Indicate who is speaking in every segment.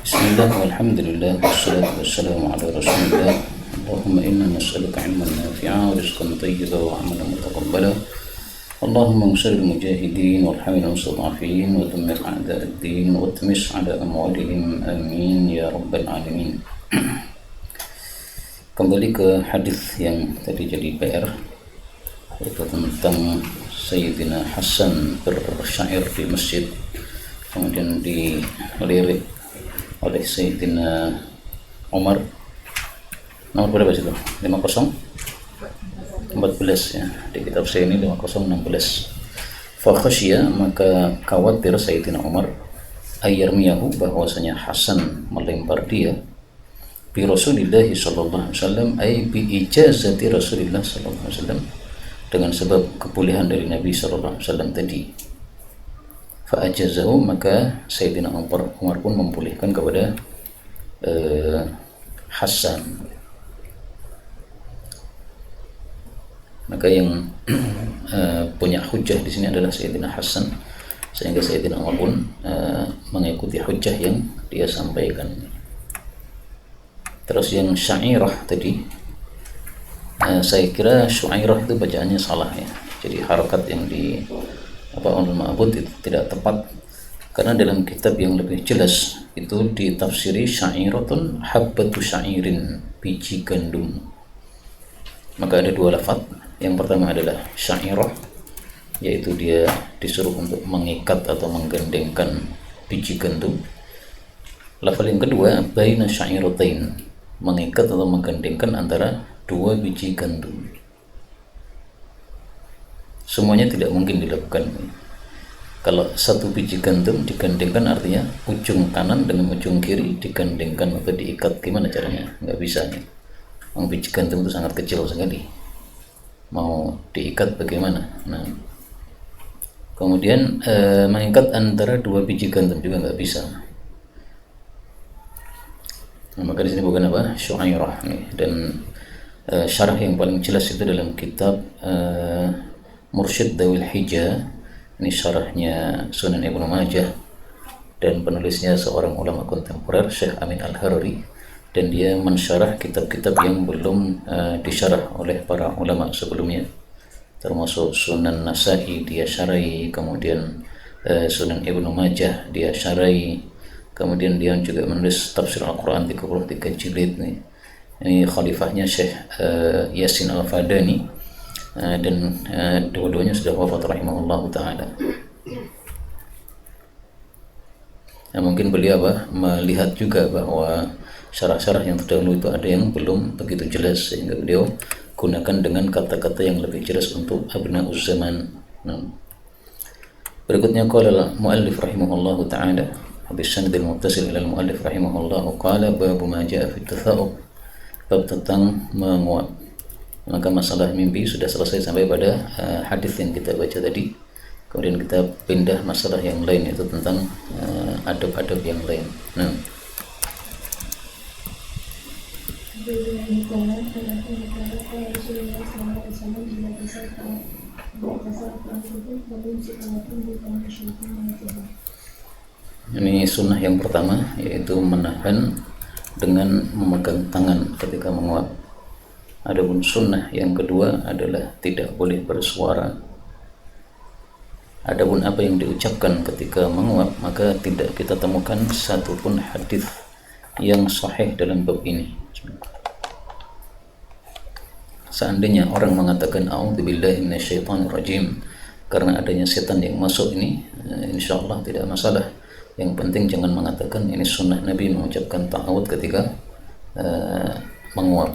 Speaker 1: Bismillah walhamdulillah wassalatu wassalamu ala rasulillah. Allahumma inna nas'aluka ilman nafi'a wa rizqan thayyiban wa amalan mutaqabbala. Allahumma ansur al-mujahidin warhamil mustad'afin wa dammir a'da'ad-din wa tmis 'ala amwalihim amin ya rabbal alamin. Kembali ke hadis yang tadi jadi PR, yaitu tentang Sayyidina Hasan bersyair di masjid, kemudian dilirik oleh Sayyidina Umar. Nomor berapa itu? 5014 ya, di kitab saya ini 5016. Fa khasyiya, maka khawatir Sayyidina Umar, ayyarmiyahu, bahwasanya Hasan melempar dia, bi Rasulillah sallallahu alaihi wasallam, ay bi ijazati Rasulillah sallallahu alaihi wasallam, dengan sebab kebolehan dari Nabi sallallahu alaihi wasallam tadi. Fa ajazahu, maka Sayyidina Umar pun membolehkan kepada Hasan. Maka yang punya hujjah di sini adalah Sayyidina Hasan, sehingga Sayyidina Umar pun mengikuti hujjah yang dia sampaikan. Terus yang syairah tadi, saya kira syairah itu bacaannya salah ya. Jadi harakat yang di Ulul Ma'bud itu tidak tepat, karena dalam kitab yang lebih jelas itu ditafsiri sya'iratun habbatu sya'irin, biji gandum. Maka ada dua lafaz. Yang pertama adalah syairah, yaitu dia disuruh untuk mengikat atau menggandengkan biji gandum. Lafaz yang kedua baina sya'iratain, mengikat atau menggandengkan antara dua biji gandum. Semuanya tidak mungkin dilakukan. Kalau satu biji gandum digandengkan, artinya ujung kanan dengan ujung kiri digandengkan atau diikat, gimana caranya? Nggak bisa nih. Biji gandum itu sangat kecil sekali, mau diikat bagaimana? Nah, kemudian mengikat antara dua biji gandum juga nggak bisa. Nah, maka di sini bukan apa? Syu'airah nih. Dan syarah yang paling jelas itu dalam kitab Mursyid Dawil Hijah. Ini syarahnya Sunan Ibnu Majah, dan penulisnya seorang ulama kontemporer, Syekh Amin Al-Harari, dan dia mensyarah kitab-kitab yang belum disyarah oleh para ulama sebelumnya, termasuk Sunan Nasa'i dia syarahi, kemudian Sunan Ibnu Majah dia syarahi, kemudian dia juga menulis tafsir Al-Quran 33 jilid nih. Ini khalifahnya Syekh Yasin Al-Fadani, dan dua-duanya sudah wafat rahimahullah ta'ala. Nah, mungkin beliau melihat juga bahwa syarah-syarah yang terdahulu itu ada yang belum begitu jelas, sehingga beliau gunakan dengan kata-kata yang lebih jelas untuk abna'uz zaman. Nah, berikutnya qala al-muallif rahimahullah ta'ala habis sanadil muttasil ila al-muallif rahimahullah qala babu ma jaa fi tatha'ub, bab tentang menguap. Maka masalah mimpi sudah selesai sampai pada hadis yang kita baca tadi. Kemudian kita pindah masalah yang lain, yaitu tentang adab-adab yang lain. Nah, ini sunnah yang pertama, yaitu menahan dengan memegang tangan ketika menguap. Adapun sunnah yang kedua adalah tidak boleh bersuara. Adapun apa yang diucapkan ketika menguap, maka tidak kita temukan satupun hadis yang sahih dalam bab ini. Seandainya orang mengatakan a'udzubillahi minasyaitonirrajim karena adanya setan yang masuk, ini insyaallah tidak masalah. Yang penting jangan mengatakan ini sunnah Nabi mengucapkan ta'awud ketika menguap.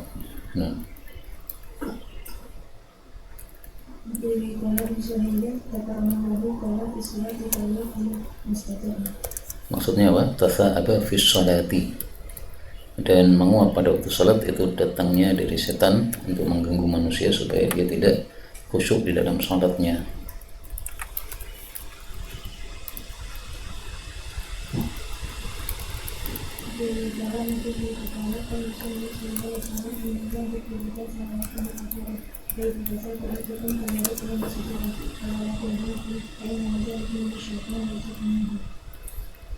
Speaker 1: Maksudnya apa? Tatha'aba fi sholati, dan menguap pada waktu salat itu datangnya dari setan untuk mengganggu manusia supaya dia tidak khusyuk di dalam salatnya.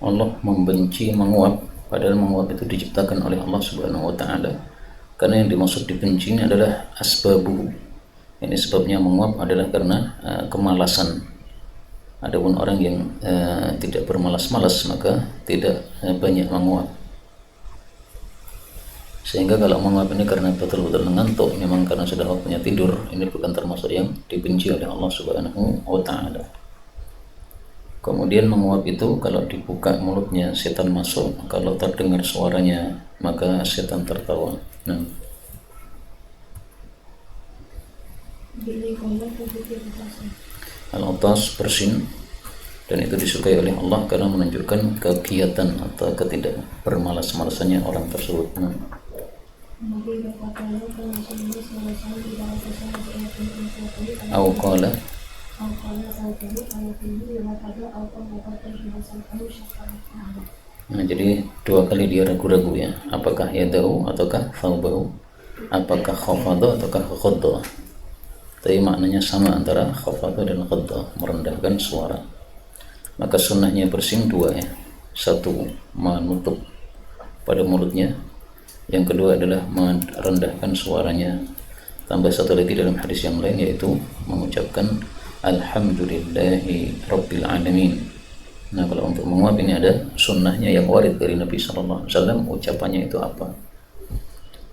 Speaker 1: Allah membenci menguap padahal menguap itu diciptakan oleh Allah Subhanahu wa taala. Karena yang dimaksud dibenci ini adalah asbabu. Ini sebabnya menguap adalah karena kemalasan. Adapun orang yang tidak bermalas-malas maka tidak banyak menguap. Sehingga kalau menguap ini karena betul-betul mengantuk, memang karena sudah waktunya tidur, ini bukan termasuk yang dibenci oleh Allah Subhanahu wa taala. Kemudian menguap itu kalau dibuka mulutnya setan masuk, kalau terdengar suaranya maka setan tertawa. Nah, al-atas bersin, dan itu disukai oleh Allah karena menunjukkan kegiatan atau ketidak bermalas-malasannya orang tersebut. Nah, au qala Nah, jadi dua kali dia ragu-ragu ya, apakah yadahu ataukah thawbahu, apakah khafadha ataukah khadda. Tapi maknanya sama antara khafadha dan khadda, merendahkan suara. Maka sunnahnya bersin dua ya, satu menutup pada mulutnya, yang kedua adalah merendahkan suaranya. Tambah satu lagi dalam hadis yang lain, yaitu mengucapkan alhamdulillahi rabbil alamin. Nah, kalau untuk menguap ini ada sunnahnya yang warid dari Nabi SAW. Ucapannya itu apa?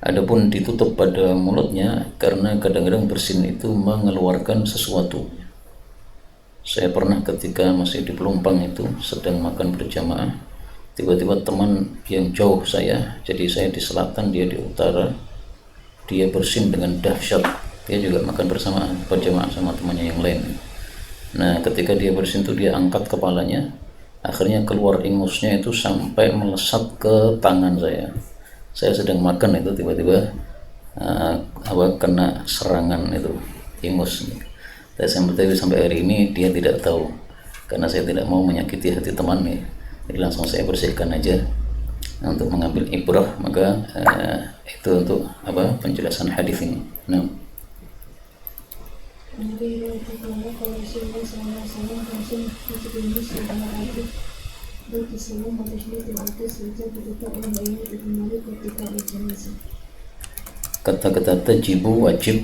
Speaker 1: Adapun ditutup pada mulutnya karena kadang-kadang bersin itu mengeluarkan sesuatu. Saya pernah ketika masih di Pelumpang itu sedang makan berjamaah, tiba-tiba teman yang jauh saya, jadi saya di selatan, dia di utara, dia bersin dengan dahsyat. Dia juga makan bersama berjamaah sama temannya yang lain. Nah, ketika dia bersin itu dia angkat kepalanya, akhirnya keluar ingusnya itu sampai melesat ke tangan saya. Saya sedang makan itu tiba-tiba kena serangan itu ingus. Sampai hari ini dia tidak tahu, karena saya tidak mau menyakiti hati teman nih. Jadi langsung saya bersihkan aja untuk mengambil ibrah. Maka itu untuk penjelasan hadis ini. Nah, kata-kata tajibu wajib,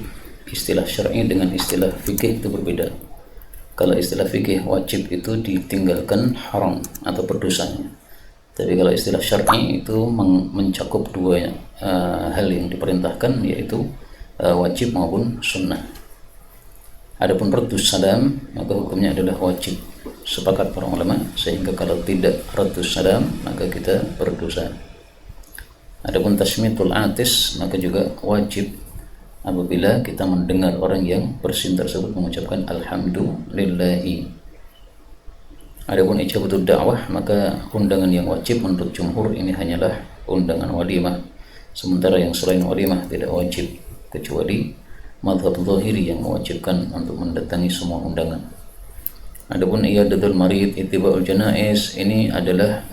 Speaker 1: istilah syar'i dengan istilah fikih itu berbeda. Kalau istilah fikih wajib itu ditinggalkan haram atau berdosanya. Tapi kalau istilah syar'i itu mencakup dua hal yang diperintahkan, yaitu wajib maupun sunnah. Adapun raddus salam maka hukumnya adalah wajib, sepakat para ulama, sehingga kalau tidak raddus salam maka kita berdosa. Adapun tasmitul atis maka juga wajib apabila kita mendengar orang yang bersin tersebut mengucapkan alhamdulillahi. Adapun ijabatul dakwah maka undangan yang wajib menurut jumhur ini hanyalah undangan walimah, sementara yang selain walimah tidak wajib, kecuali mazhab zahiri yang mewajibkan untuk mendatangi semua undangan. Adapun iyadatul marid, ittiba'ul janaiz, ini adalah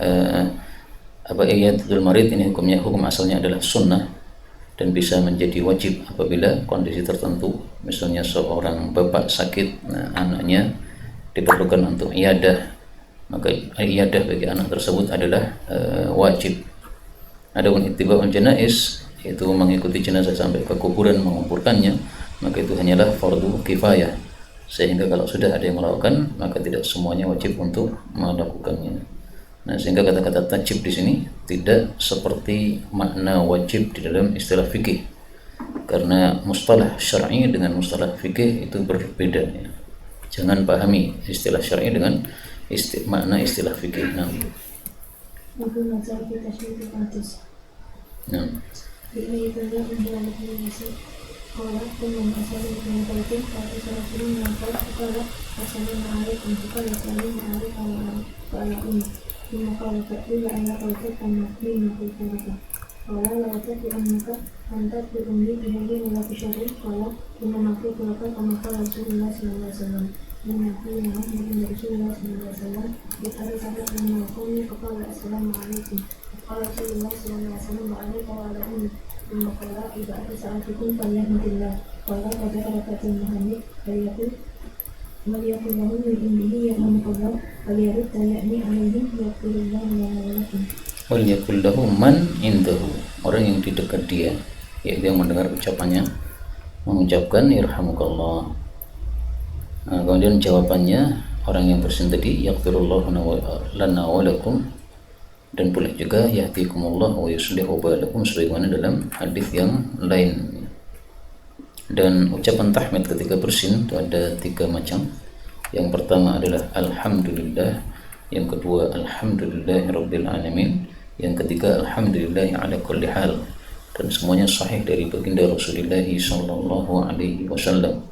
Speaker 1: iyadatul marid ini hukum asalnya adalah sunnah dan bisa menjadi wajib apabila kondisi tertentu, misalnya seorang bapak sakit, anaknya diperlukan untuk iyadah, maka iyadah bagi anak tersebut adalah wajib. Adapun ittiba'ul janaiz, yaitu mengikuti jenazah sampai ke kuburan, menguburkannya, maka itu hanyalah fardu kifayah, sehingga kalau sudah ada yang melakukan maka tidak semuanya wajib untuk melakukannya. Nah, sehingga kata-kata tajib di sini tidak seperti makna wajib di dalam istilah fikih, karena mustalah syar'i dengan mustalah fikih itu berbeda ya. Jangan pahami istilah syar'i dengan makna istilah fikih. Nah, wal yakul lahu man indahu, orang yang di dekat dia, yaitu yang mendengar ucapannya, mengucapkan yarhamukallah. Nah, kemudian jawabannya orang yang bersin tadi, yaghfirullahu lana wa lakum, dan boleh juga yahdikumullah wa yuslihu balakum, sebagaimana dalam hadis yang lain. Dan ucapan tahmid ketika bersin itu ada 3 macam. Yang pertama adalah alhamdulillah, yang kedua alhamdulillahirabbil alamin, yang ketiga alhamdulillah ala kulli hal. Dan semuanya sahih dari baginda Rasulullah sallallahu alaihi wasallam.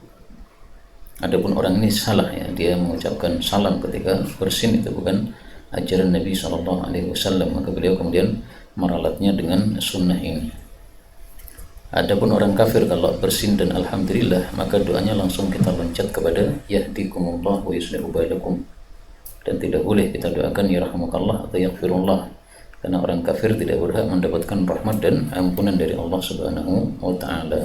Speaker 1: Adapun orang ini salah ya, dia mengucapkan salam ketika bersin, itu bukan ajaran Nabi sallallahu alaihi wasallam, maka beliau kemudian meralatnya dengan sunnah ini. Adapun orang kafir kalau bersin dan alhamdulillah, maka doanya langsung kita loncat kepada yahdikumullah wa yuslihu balakum, dan tidak boleh kita doakan yarhamukallah atau yaghfirullah, karena orang kafir tidak berhak mendapatkan rahmat dan ampunan dari Allah Subhanahu wa taala.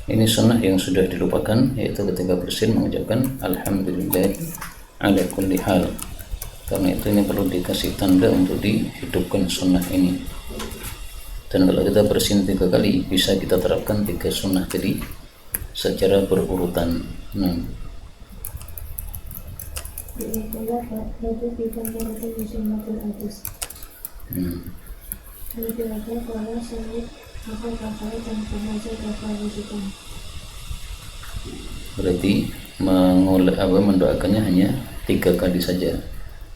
Speaker 1: Ini sunnah yang sudah dilupakan, yaitu ketika bersin mengucapkan alhamdulillah ala kulli hal. Karena itu ini perlu dikasih tanda untuk dihidupkan sunnah ini. Dan kalau kita bersin 3 kali, bisa kita terapkan 3 sunnah tadi secara berurutan. Berarti mendoakannya hanya 3 kali saja.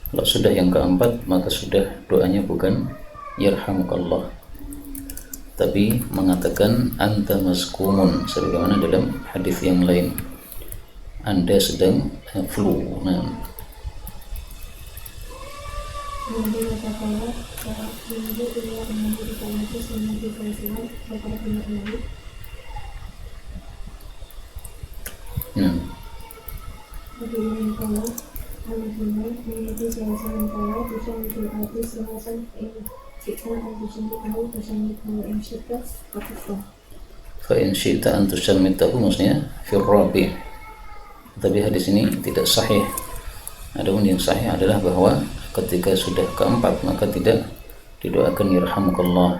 Speaker 1: Kalau sudah yang keempat, maka sudah doanya bukan yarhamukallah, tapi mengatakan anta maskumun, sebagaimana dalam hadis yang lain, Anda sedang flu. Fa'in syi'ta an tusammitahu, maksudnya fir rabi'. Tapi hadis ini tidak sahih. Adapun yang sahih adalah bahwa ketika sudah keempat, maka tidak didoakan yarhamukallah.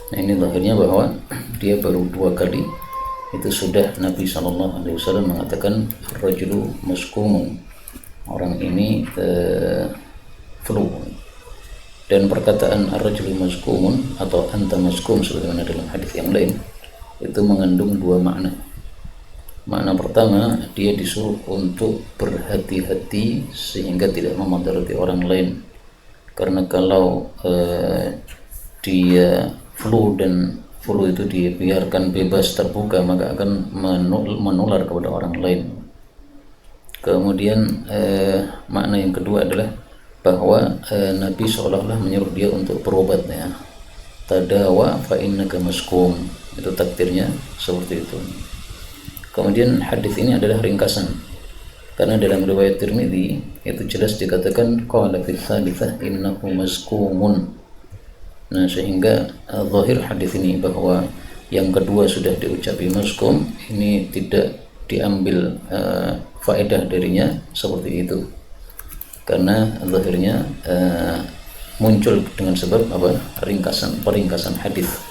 Speaker 1: Nah, ini lahirnya bahwa dia baru 2 kali itu sudah Nabi SAW mengatakan rajulu maskumun, orang ini flu. Dan perkataan ar-rajulu maskumun atau anta maskum sebagaimana dalam hadis yang lain itu mengandung 2 makna. Makna pertama, dia disuruh untuk berhati-hati sehingga tidak memudarati orang lain, karena kalau dia flu dan flu itu dibiarkan bebas terbuka, maka akan menular kepada orang lain. Kemudian makna yang kedua adalah bahwa Nabi seolah-olah menyuruh dia untuk berobat ya. Tadawa fa innaka maskum, itu takdirnya seperti itu. Kemudian hadis ini adalah ringkasan, karena dalam riwayat Tirmidzi itu jelas dikatakan qala fi tsalitsah innahu maskumun. Nah, sehingga zahir hadis ini bahwa yang kedua sudah diucapi maskum, ini tidak diambil faedah darinya seperti itu, karena zahirnya muncul dengan sebab apa? Peringkasan hadis.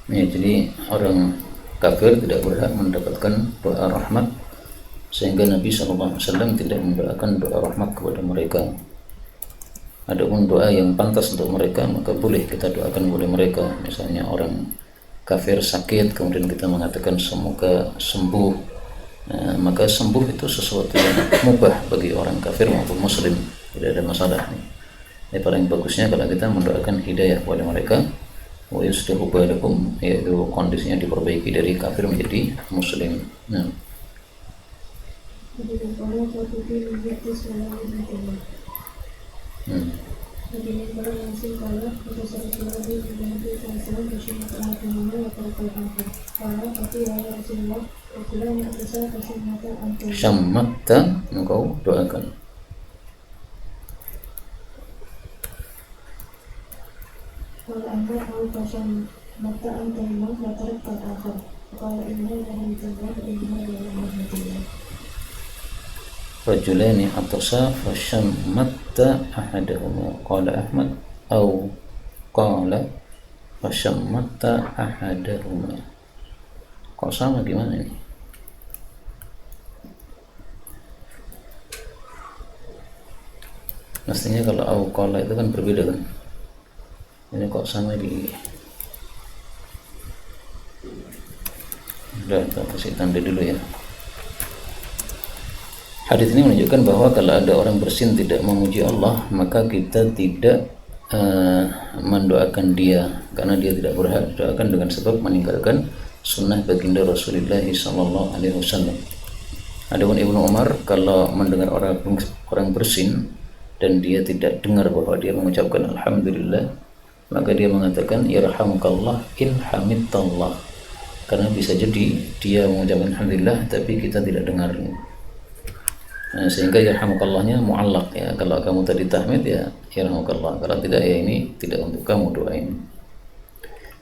Speaker 1: Ya, jadi orang kafir tidak berhak mendapatkan doa rahmat sehingga Nabi SAW tidak mendoakan doa rahmat kepada mereka. Adapun doa yang pantas untuk mereka maka boleh kita doakan kepada mereka. Misalnya orang kafir sakit kemudian kita mengatakan semoga sembuh, maka sembuh itu sesuatu yang mubah bagi orang kafir maupun muslim, tidak ada masalah. Ini paling bagusnya kalau kita mendoakan hidayah kepada mereka, wa yuslihu balakum, yaitu kondisinya diperbaiki dari kafir menjadi muslim. Syammatta, engkau doakan.
Speaker 2: Kalau anda tahu pasang mata anda memang latar belakang, kalau ini dari tempat ini dari mana?
Speaker 1: Rajulani atasa fashammatta ahadahuma, qala Ahmad au qala fashammatta ahadahuma. Kok sama gimana ini? Mestinya kalau au qala itu kan berbeda kan? Ini kok sama di, udah kita kasih tanda dulu ya. Hadis ini menunjukkan bahwa kalau ada orang bersin tidak memuji Allah, maka kita tidak mendoakan dia, karena dia tidak berhak didoakan dengan sebab meninggalkan sunnah baginda Rasulullah SAW. Adapun Ibnu Umar kalau mendengar orang bersin dan dia tidak dengar bahwa dia mengucapkan alhamdulillah, maka dia mengatakan yarhamukallah in hamidtallah, karena bisa jadi dia mengucapkan alhamdulillah tapi kita tidak dengar. Sehingga yarhamukallahnya mu'allaq ya, kalau kamu tadi tahmid ya yarhamukallah, kalau tidak ya ini tidak untuk kamu doain.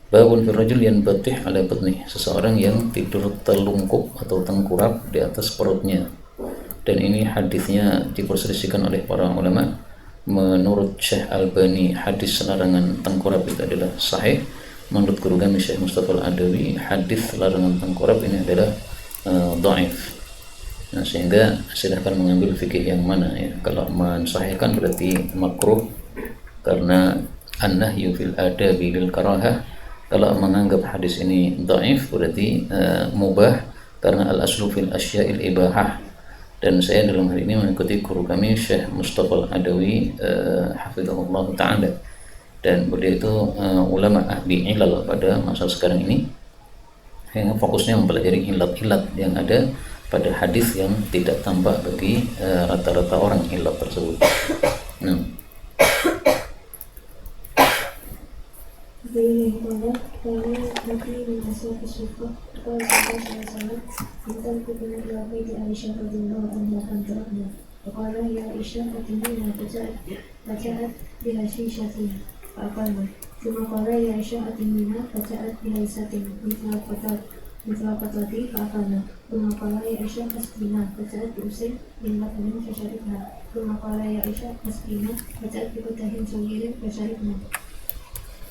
Speaker 1: Babun fil rajul yanbatih ala batnih, seseorang yang tidur telungkup atau tengkurap di atas perutnya. Dan ini hadisnya diperselisihkan oleh para ulama. Menurut Syekh Albani, hadis larangan tengkurap itu adalah sahih. Menurut guru kami Syekh Mustafa Al-Adawi, hadis larangan tengkurap ini adalah dhaif. Sehingga silahkan mengambil fikih yang mana ya. Kalau mensahihkan berarti makruh karena an-nahyu fil adabi lil karahah. Kalau menganggap hadis ini dhaif berarti mubah karena al-aslu fil asya'il ibahah. Dan saya dalam hal ini mengikuti guru kami Syekh Mustafa Al-Adawi hafizahullah ta'ala, dan beliau itu ulama ahli ilal pada masa sekarang ini yang fokusnya mempelajari ilat-ilat yang ada pada hadis yang tidak tampak bagi rata-rata orang ilat tersebut.
Speaker 2: مثل قطعتي فأكلنا ثم قال يا عائشة مسكينة فجاءت بأسين من لحم فشربنا ثم قال يا عائشة مسكينة فجاءت بقطع صغير فشربنا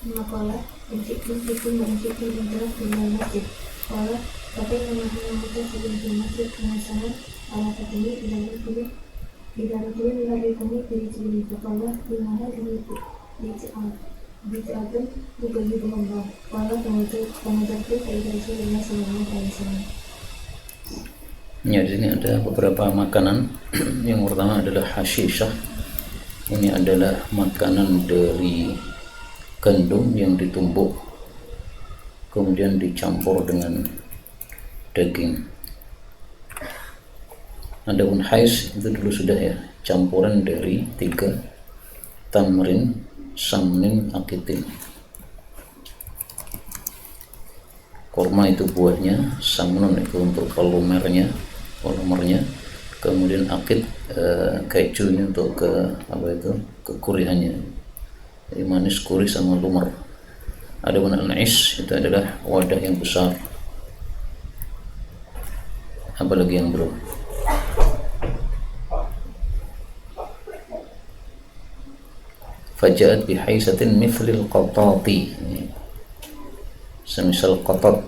Speaker 2: ثم قال إن شئتم بكم وإن شئتم انطلق إلى المسجد قال فبينما نحن متصل في المسجد كما سمعت على فتني إلى رجل يحركني برجله فقال بما هذه bid'atun tughayyiruhullah. Qala famadzartu ila Rasulillah sallallahu alaihi wasallam.
Speaker 1: Ya, di sini ada beberapa makanan. Yang pertama adalah hasyishah. Ini adalah makanan dari gandum yang ditumbuk kemudian dicampur dengan daging. Adapun hais itu dulu sudah ya, campuran dari 3 tamrin, samnin, akitin. Korma itu buahnya, samnun itu untuk volumernya, kemudian akid kejunya untuk kekurihannya, jadi manis, gurih sama lumer. Adapun al-is itu adalah wadah yang besar. Apalagi yang belum? Faja'at bihaisatin mithlil qatati, semisal qatat.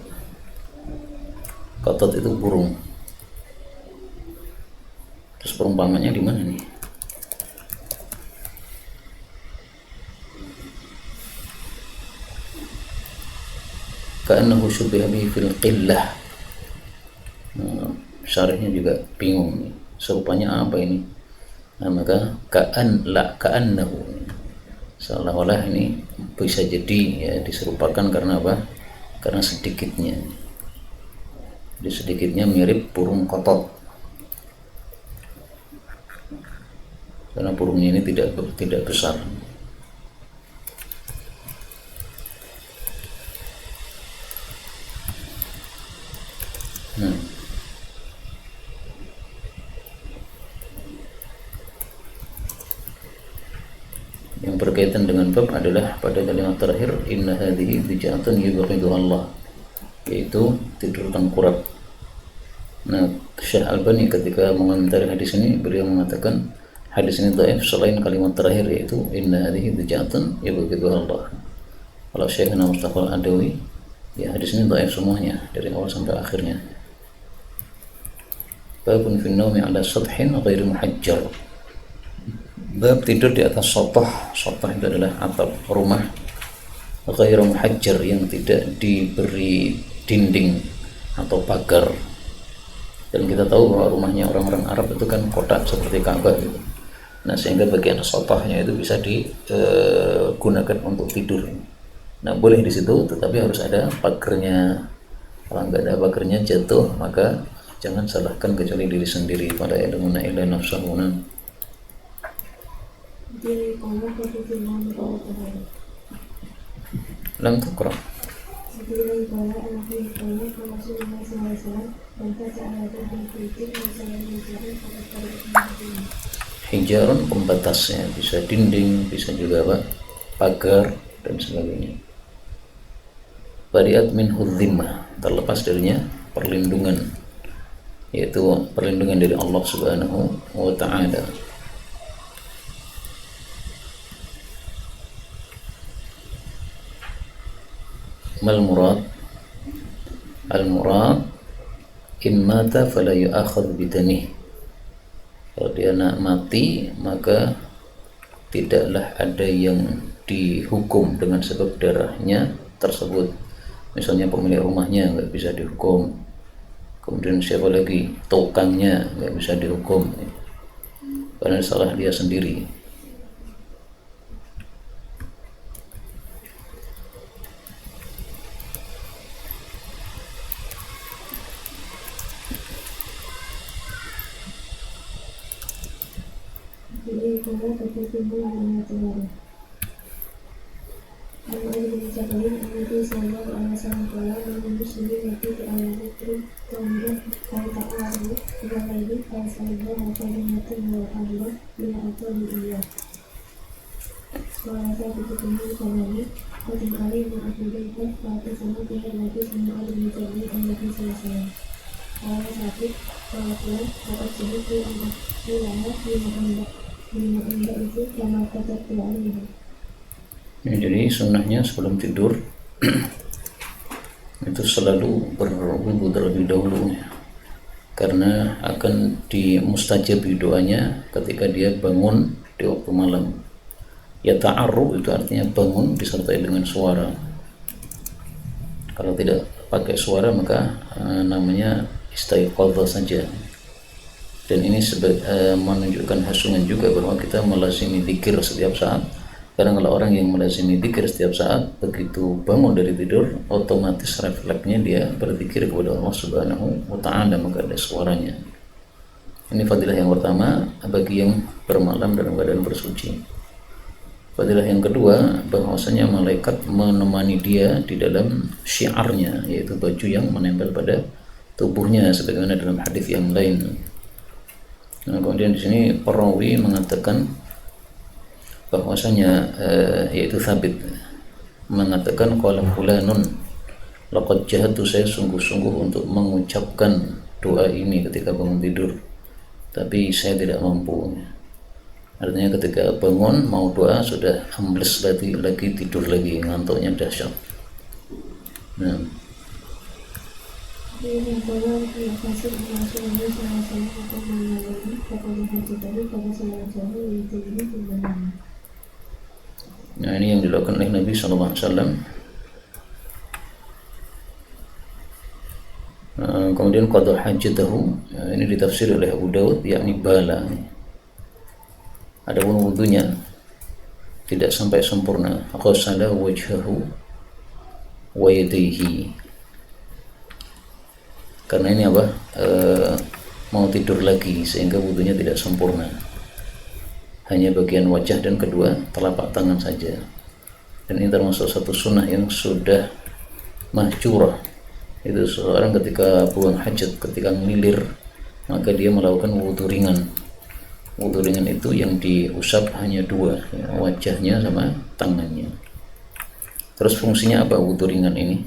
Speaker 1: Qatat itu burung. perumpamannya di mana nih? Ka'annahu syubbiha bihi fil qillah. Syarihnya juga bingung nih. Serupanya apa ini? Nah, maka ka'annahu, seolah-olah ini bisa jadi ya diserupakan karena apa? Karena sedikitnya. Jadi sedikitnya mirip burung kotot. Karena burungnya ini tidak besar. Yang berkaitan dengan bab adalah pada kalimat terakhir inna hadhihi bija'atun yubghiduha Allah, yaitu tidur tengkurap. Nah, Syekh Albani ketika mengomentari hadis ini beliau mengatakan hadis ini dhaif selain kalimat terakhir yaitu inna hadhihi bija'atun yubghiduha Allah. Kalau Syekh Mustafa Al-Adawi ya hadis ini dhaif semuanya dari awal sampai akhirnya. Babun fi naumi ala sathin ghairi muhajjar. Bab tidur di atas sotah. Sotah itu adalah atap rumah ghairu muhajjar, yang tidak diberi dinding atau pagar. Dan kita tahu bahwa rumahnya orang-orang Arab itu kan kotak seperti Ka'bah gitu. Nah, sehingga bagian sotahnya itu bisa digunakan untuk tidur. Nah, boleh di situ, tetapi harus ada pagarnya. Kalau nggak ada pagarnya jatuh, maka jangan salahkan kecuali diri sendiri. Pada ilmuna illa nafsahuna. Lam tuqra. Hijarun pembatasnya, bisa dinding, bisa juga apa? Pagar dan sebagainya. Bariat min hudzimah, terlepas darinya perlindungan, yaitu perlindungan dari Allah Subhanahu wa ta'ala. Mal murad? Al murad in mata fala yu'akhadh bidanih. Kalau dia nak mati maka tidaklah ada yang dihukum dengan sebab darahnya tersebut. Misalnya pemilik rumahnya nggak bisa dihukum, kemudian siapa lagi, tukangnya nggak bisa dihukum karena salah dia sendiri. Ya, jadi sunnahnya sebelum tidur itu selalu berwudu terlebih dahulu, karena akan dimustajabi doanya ketika dia bangun di waktu malam. Ya ta'arru itu artinya bangun disertai dengan suara. Kalau tidak pakai suara maka namanya istaiqadha saja. Dan ini menunjukkan hasungan juga bahwa kita melazimi zikir setiap saat. Karena kalau orang yang melazimi zikir setiap saat, begitu bangun dari tidur, otomatis refleksnya dia berzikir kepada Allah Subhanahu wa ta'ala, maka ada suaranya. Ini fadilah yang pertama bagi yang bermalam dalam keadaan bersuci. Fadilah yang kedua, bahwasanya malaikat menemani dia di dalam syiarnya, yaitu baju yang menempel pada tubuhnya sebagaimana dalam hadis yang lain. Nah, kemudian di sini perawi mengatakan bahwasanya yaitu Thabit mengatakan qala fulanun laqad jahatu, saya sungguh-sungguh untuk mengucapkan doa ini ketika bangun tidur, tapi saya tidak mampu. Artinya ketika bangun mau doa sudah ambles lagi tidur lagi, ngantuknya dahsyat. Nah,
Speaker 2: فإذا قال في القصر أن رسول الله صلى الله عليه وسلم يقول من الليل فقد حجته فغسل وجهه ويتيمه في المنام.
Speaker 1: Nah, ini yang dilakukan oleh Nabi SAW. Kemudian qada hajatahu, ini ditafsir oleh Abu Daud, yakni bala. Adapun wudunya tidak sampai sempurna. Ghasala wajhahu wa yadayhi. Karena ini apa? Mau tidur lagi sehingga wudunya tidak sempurna. Hanya bagian wajah dan kedua telapak tangan saja. Dan ini termasuk satu sunnah yang sudah mahjurah. Itu seorang ketika buang hajat, ketika ngelilir, maka dia melakukan wudu ringan. Wudu ringan itu yang diusap hanya dua, ya, wajahnya sama tangannya. Terus fungsinya apa wudu ringan ini?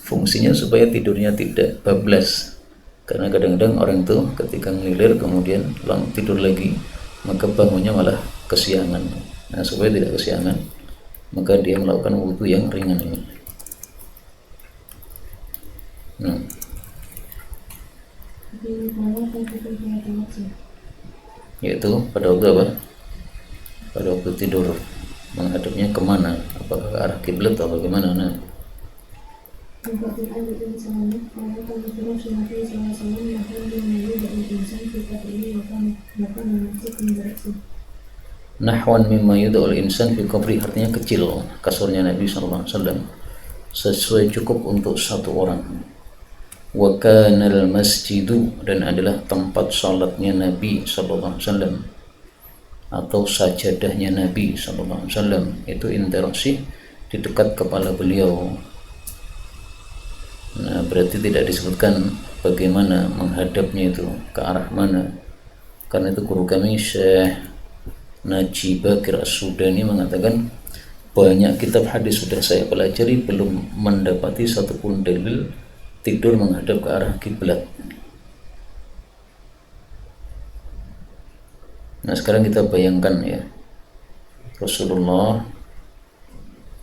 Speaker 1: Fungsinya supaya tidurnya tidak bablas. Karena kadang-kadang orang itu ketika ngelilir kemudian tidur lagi, maka bangunnya malah kesiangan. Nah, supaya tidak kesiangan, maka dia melakukan wudu yang ringan ini. Yaitu pada waktu apa? Pada waktu tidur, menghadapnya kemana? Apakah ke arah kiblat atau bagaimana? Nah, nahwan mimma yuda'ul insan fi qabri, artinya kecil kasurnya Nabi SAW, sesuai cukup untuk satu orang. Wa kanal masjidu, dan adalah tempat salatnya Nabi SAW atau sajadahnya Nabi SAW itu interaksi di dekat kepala beliau. Nah, berarti tidak disebutkan bagaimana menghadapnya itu, ke arah mana. Karena itu guru kami Syekh Najib Bakir As-Sudani mengatakan, banyak kitab hadis sudah saya pelajari, belum mendapati satupun dalil tidur menghadap ke arah kiblat. Nah, sekarang kita bayangkan ya, Rasulullah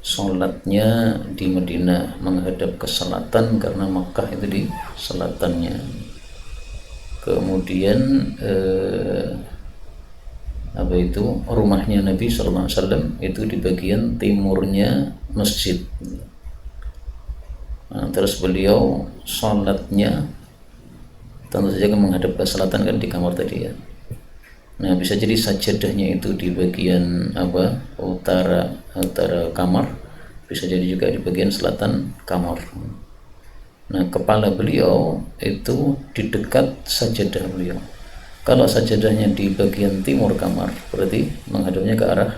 Speaker 1: sholatnya di Madinah menghadap ke selatan karena Makkah itu di selatannya. Kemudian rumahnya Nabi SAW itu di bagian timurnya masjid. Nah, terus beliau sholatnya tentu saja kan menghadap ke selatan kan di kamar tadi ya. Nah, bisa jadi sajadahnya itu di bagian utara kamar, bisa jadi juga di bagian selatan kamar. Nah, kepala beliau itu di dekat sajadah beliau. Kalau sajadahnya di bagian timur kamar, berarti menghadapnya ke arah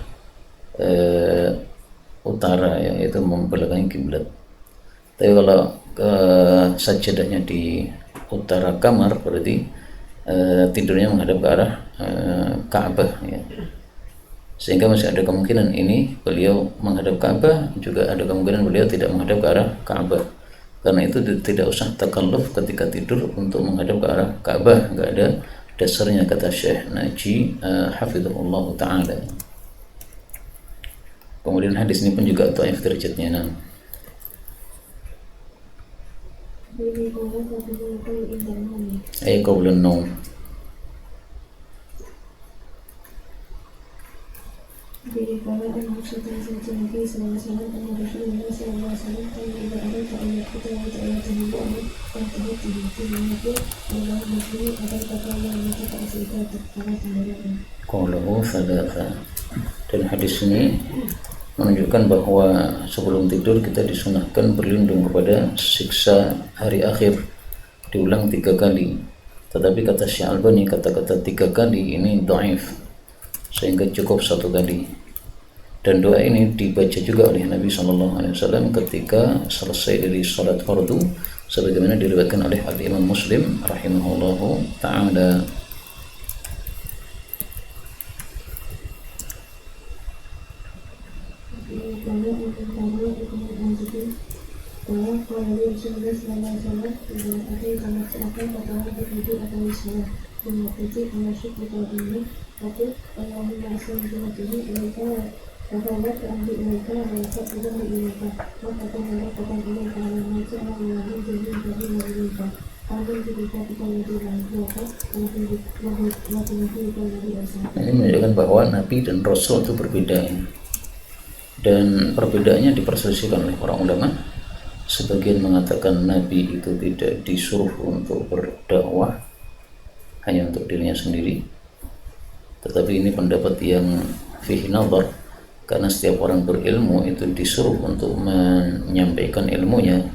Speaker 1: utara, yaitu membelakangi kiblat. Tapi kalau sajadahnya di utara kamar, berarti tidurnya menghadap ke arah Ka'bah ya. Sehingga masih ada kemungkinan ini beliau menghadap Ka'bah, juga ada kemungkinan beliau tidak menghadap ke arah Ka'bah. Karena itu tidak usah takalluf ketika tidur untuk menghadap ke arah Ka'bah, enggak ada dasarnya, kata Syekh Najib hafizahullah ta'ala. Kemudian hadis ini pun juga dhaif derajatnya. Qaulun naum.
Speaker 2: Jadi kalau ada maksud yang saja Nabi SAW dan Rasulullah SAW kalau tidak ada ayat kita yang ayat ini buat untuk itu Allah muslim akan kata yang kita kasih kepada sendirian.
Speaker 1: Qauluhu thalatha. Dan hadis ini menunjukkan bahwa sebelum tidur kita disunahkan berlindung kepada siksa hari akhir, diulang 3 kali. Tetapi kata Syekh Albani, kata-kata 3 kali ini dhaif, sehingga cukup 1 kali. Dan doa ini dibaca juga oleh Nabi SAW ketika selesai dari salat fardu, sebagaimana diriwayatkan oleh Al-Imam Muslim rahimahullahu ta'ala.
Speaker 2: فقالت أهل إليك ولقد أذن إليك وفتن لقة إليك على الموت أو من جميع فإن إليك آمنت بكتابك الذي أنزلت وبنبيك الذي أرسلت.
Speaker 1: Ini menunjukkan bahwa Nabi dan Rasul itu berbeda, dan perbedaannya diperselisihkan oleh para ulama. Sebagian mengatakan Nabi itu tidak disuruh untuk berdakwah, hanya untuk dirinya sendiri. Tetapi ini pendapat yang fihi nazar, karena setiap orang berilmu itu disuruh untuk menyampaikan ilmunya.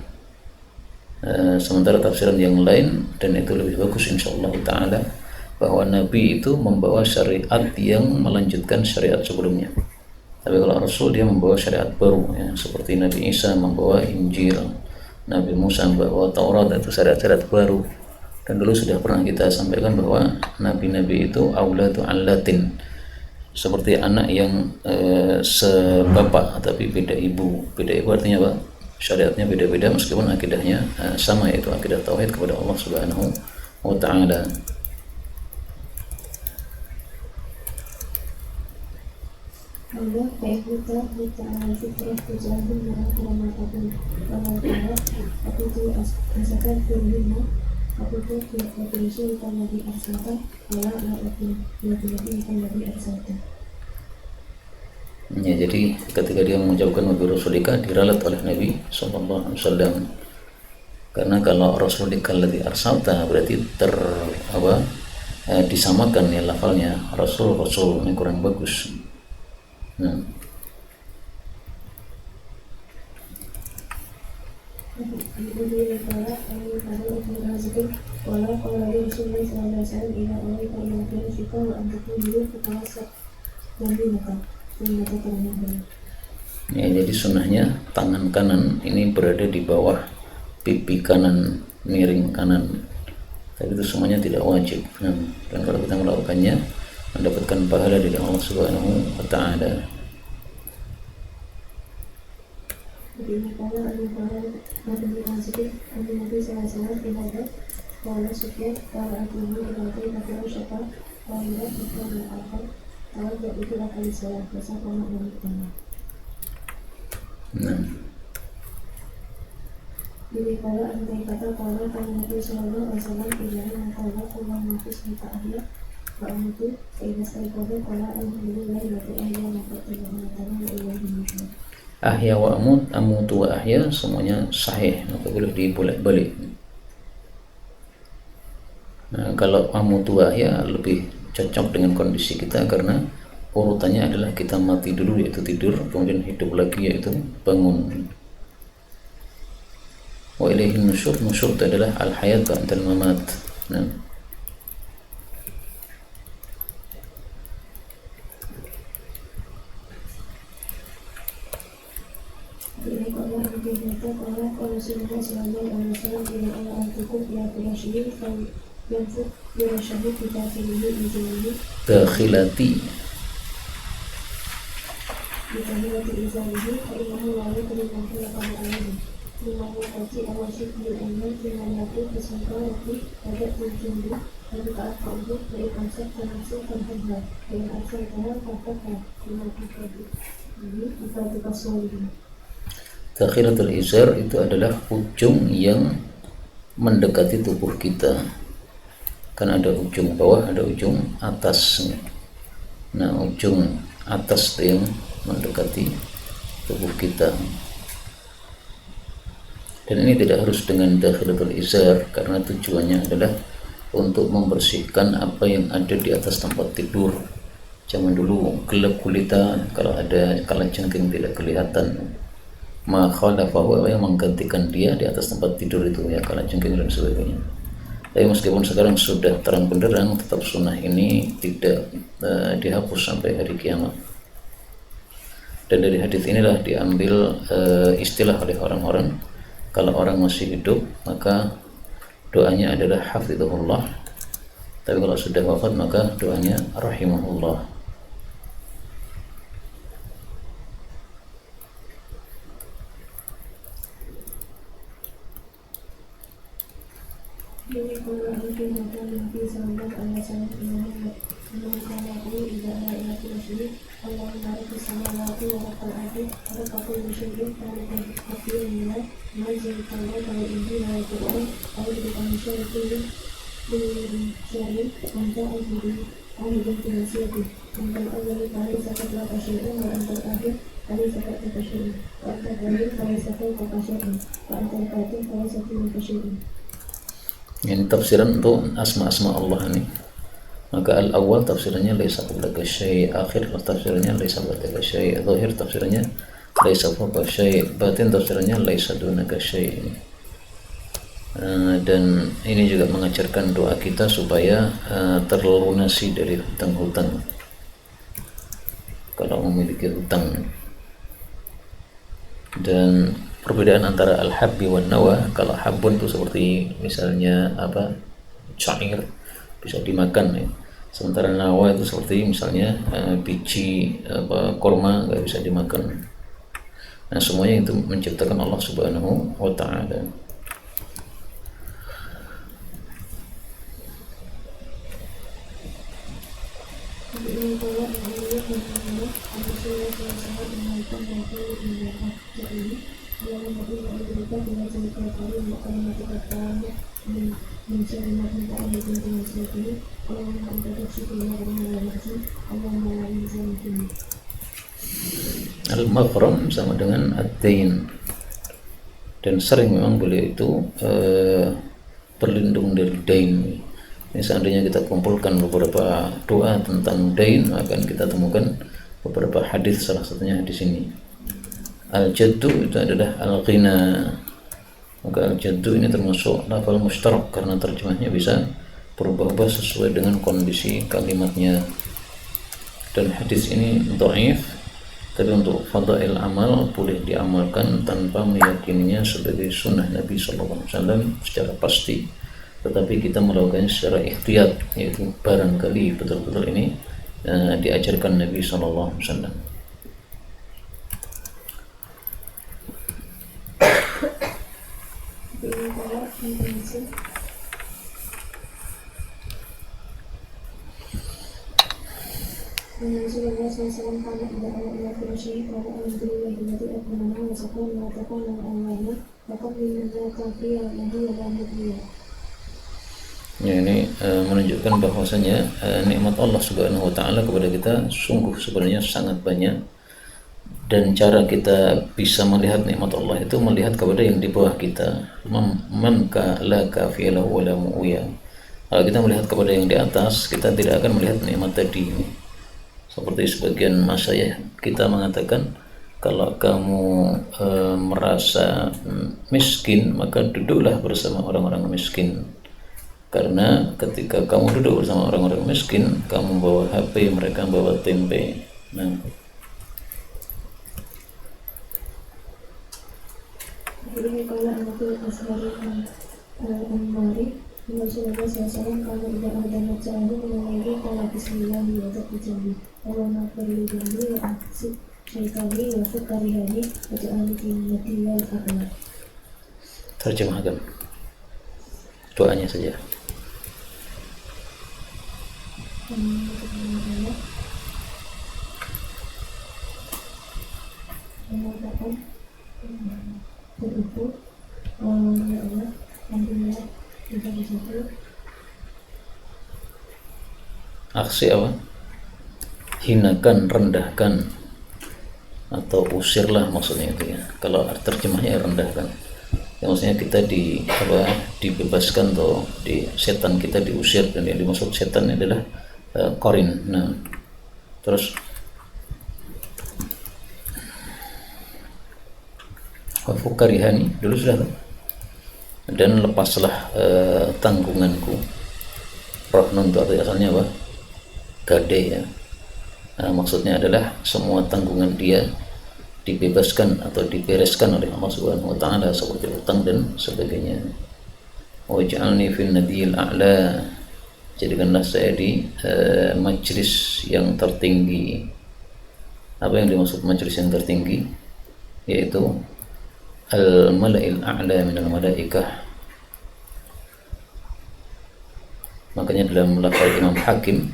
Speaker 1: Sementara tafsiran yang lain, dan itu lebih bagus insyaallah ta'ala, bahwa Nabi itu membawa syariat yang melanjutkan syariat sebelumnya. Tapi kalau Rasul dia membawa syariat baru, ya, seperti Nabi Isa membawa Injil, Nabi Musa membawa Taurat, itu syariat-syariat baru. Dan dulu sudah pernah kita sampaikan bahwa nabi-nabi itu auladu allatin, seperti anak yang sebapak tapi beda ibu. Beda ibu artinya apa? Syariatnya beda-beda meskipun akidahnya sama, yaitu akidah tauhid kepada Allah Subhanahu wa ta'ala.
Speaker 2: Allah fa'idhuka bita'ala fitrah tujahun ma'akramatakum wa'ala aku tu asakan turhina aku tu rasulika alladhi arsalta wala nabiyika alladhi arsalta.
Speaker 1: Ya, jadi ketika dia mengucapkan Nabi Rasulika diralat oleh Nabi SAW, karena kalau Rasulika alladhi arsalta berarti disamakan ya lafalnya, Rasul ini kurang bagus. Ya, jadi sunnahnya tangan kanan ini berada di bawah pipi kanan, miring kanan. Tapi itu semuanya tidak wajib. Dan kalau kita melakukannya mendapatkan pahala dari Allah Subhanahu wa ta'ala.
Speaker 2: Jadi kalau andai kata kalau Nabi Sallallahu Alaihi Wasallam tidak mengatakan Allah nafis kita ahli Pak itu saya sekali kalau alhamdulillah berarti ahli maka tidak mengatakan Allah.
Speaker 1: Ahya wa amutu wa ahya semuanya sahih, maka boleh dibolak-balik. Nah, kalau amutu wa ahya lebih cocok dengan kondisi kita, karena urutannya adalah kita mati dulu yaitu tidur, kemudian hidup lagi yaitu bangun. Wa ilaihi nusyur itu adalah al-hayat ba'dal mamat. Nah,
Speaker 2: Jadi kalau kita kalau Rasulullah Sallallahu Alaihi Wasallam tidak Allah cukup ya bersyukur kalau yang bersyukur kita pilih
Speaker 1: dakhilati
Speaker 2: kita lihat izalihi kalau lalu terima pada Allah. Terima kasih Allah syukur Allah terima kasih kesangka lagi ada tujuan lalu taat Allah dari konsep termasuk terhadap dari asal Allah katakan terima kasih ini kita pasal.
Speaker 1: dakhilatul izar itu adalah ujung yang mendekati tubuh kita. Kan ada ujung bawah, ada ujung atas. Nah, ujung atas itu yang mendekati tubuh kita. Dan ini tidak harus dengan dakhilatul izar, karena tujuannya adalah untuk membersihkan apa yang ada di atas tempat tidur. Zaman dulu gelap gulita, kalau ada kalajengking tidak kelihatan, makhalafahu yang menggantikan dia di atas tempat tidur itu ya kalajengking dan sebagainya. Tapi meskipun sekarang sudah terang benderang, tetap sunnah ini tidak dihapus sampai hari kiamat. Dan dari hadis inilah diambil istilah oleh orang-orang, kalau orang masih hidup maka doanya adalah hafizahullah, tapi kalau sudah wafat maka doanya rahimahullah.
Speaker 2: Jadi kalau mungkin Nabi Sallallahu Alaihi Wasallam إنه كان يقول إذا أراد إلى كل شيء اللهم رب السماوات ورب الأرض ورب كل شيء خالق كثير من منزل التوراة والإنجيل والقرآن أعوذ بك من شر كل شر أنت أعوذ بك من نسيته أنت الأول فليس قبلك شيء وأنت الآخر فليس بعدك شيء وأنت الظاهر فليس فوقك شيء وأنت الباطن فليس دونك شيء.
Speaker 1: Ini tafsiran untuk asma-asma Allah ini. Maka al-awwal tafsirannya laisa qablaka syai', akhir tafsirannya laisa ba'daka syai', zahir tafsirannya laisa fawqa syai', batin tafsirannya laisa dunaka syai'. Dan ini juga mengajarkan doa kita supaya terlunasi dari hutang-hutang. Kalau memiliki hutang. Dan perbedaan antara al-habbi wan nawa, kalau habbun itu seperti misalnya syair bisa dimakan ya. Sementara nawa itu seperti misalnya biji korma nggak bisa dimakan. Nah, semuanya itu menciptakan Allah Subhanahu wa ta'ala. Al-maghram sama dengan ad-dain, dan sering memang beliau itu berlindung dari dain. Ini seandainya kita kumpulkan beberapa doa tentang dain, akan kita temukan beberapa hadis, salah satunya di sini. Al-jaddu itu adalah al-ghina. Maka al-jaddu ini termasuk lafal mushtarak karena terjemahnya bisa berubah-ubah sesuai dengan kondisi kalimatnya. Dan hadis ini dhaif, tapi untuk fadail amal boleh diamalkan tanpa meyakininya sebagai sunnah Nabi SAW secara pasti, tetapi kita melakukannya secara ikhtiyat, yaitu barangkali betul-betul ini diajarkan Nabi SAW.
Speaker 2: Rasulullah SAW kana idza ila kulli syai'in qala alhamdulillahi alladhi akramana wa saqana wa taqana wa awana wa qablina la kafiya lahu wa la mudhiya.
Speaker 1: Ya, ini menunjukkan bahwasanya nikmat Allah Subhanahu wa ta'ala kepada kita sungguh sebenarnya sangat banyak, dan cara kita bisa melihat nikmat Allah itu melihat kepada yang di bawah kita. Man ka la kafiya lahu wa la mu'wiya. Kalau kita melihat kepada yang di atas, kita tidak akan melihat nikmat tadi. Seperti sebagian masyayikh kita mengatakan, kalau kamu merasa miskin, maka duduklah bersama orang-orang miskin. Karena ketika kamu duduk bersama orang-orang miskin, kamu bawa HP, mereka bawa tempe. Nah,
Speaker 2: Jadi kalau anakul asmari al-Ammari Rasulullah SAW kalau tidak ada macam mengalami kalau bismillah wa ta'ala wa ma perlu jambi wa aksi syaitani wa fukarihani wa ja'ali kinnati wal aqla.
Speaker 1: terjemahkan doanya saja.
Speaker 2: Mengatakan begitu ya Allah, alhamdulillah kita bersatu.
Speaker 1: Aksi apa? Hinakan, rendahkan, atau usirlah maksudnya itu ya. Kalau terjemahnya rendahkan, ya, maksudnya kita dibebaskan atau setan kita diusir, dan yang dimaksud setan adalah qarin. Nah, terus wafukarihani dulu sudah kan? Dan lepaslah tanggunganku. Rohnun itu artinya asalnya apa? Gade ya. Nah, maksudnya adalah semua tanggungan dia dibebaskan atau dibereskan oleh Allah Subhanahu wa ta'ala, seperti utang dan sebagainya. Waj'alni fil nadiyil a'la, jadikanlah saya di majlis yang tertinggi. Apa yang dimaksud majlis yang tertinggi? Yaitu al-mala'il a'la minal malaikah. Makanya dalam lafaz Imam Hakim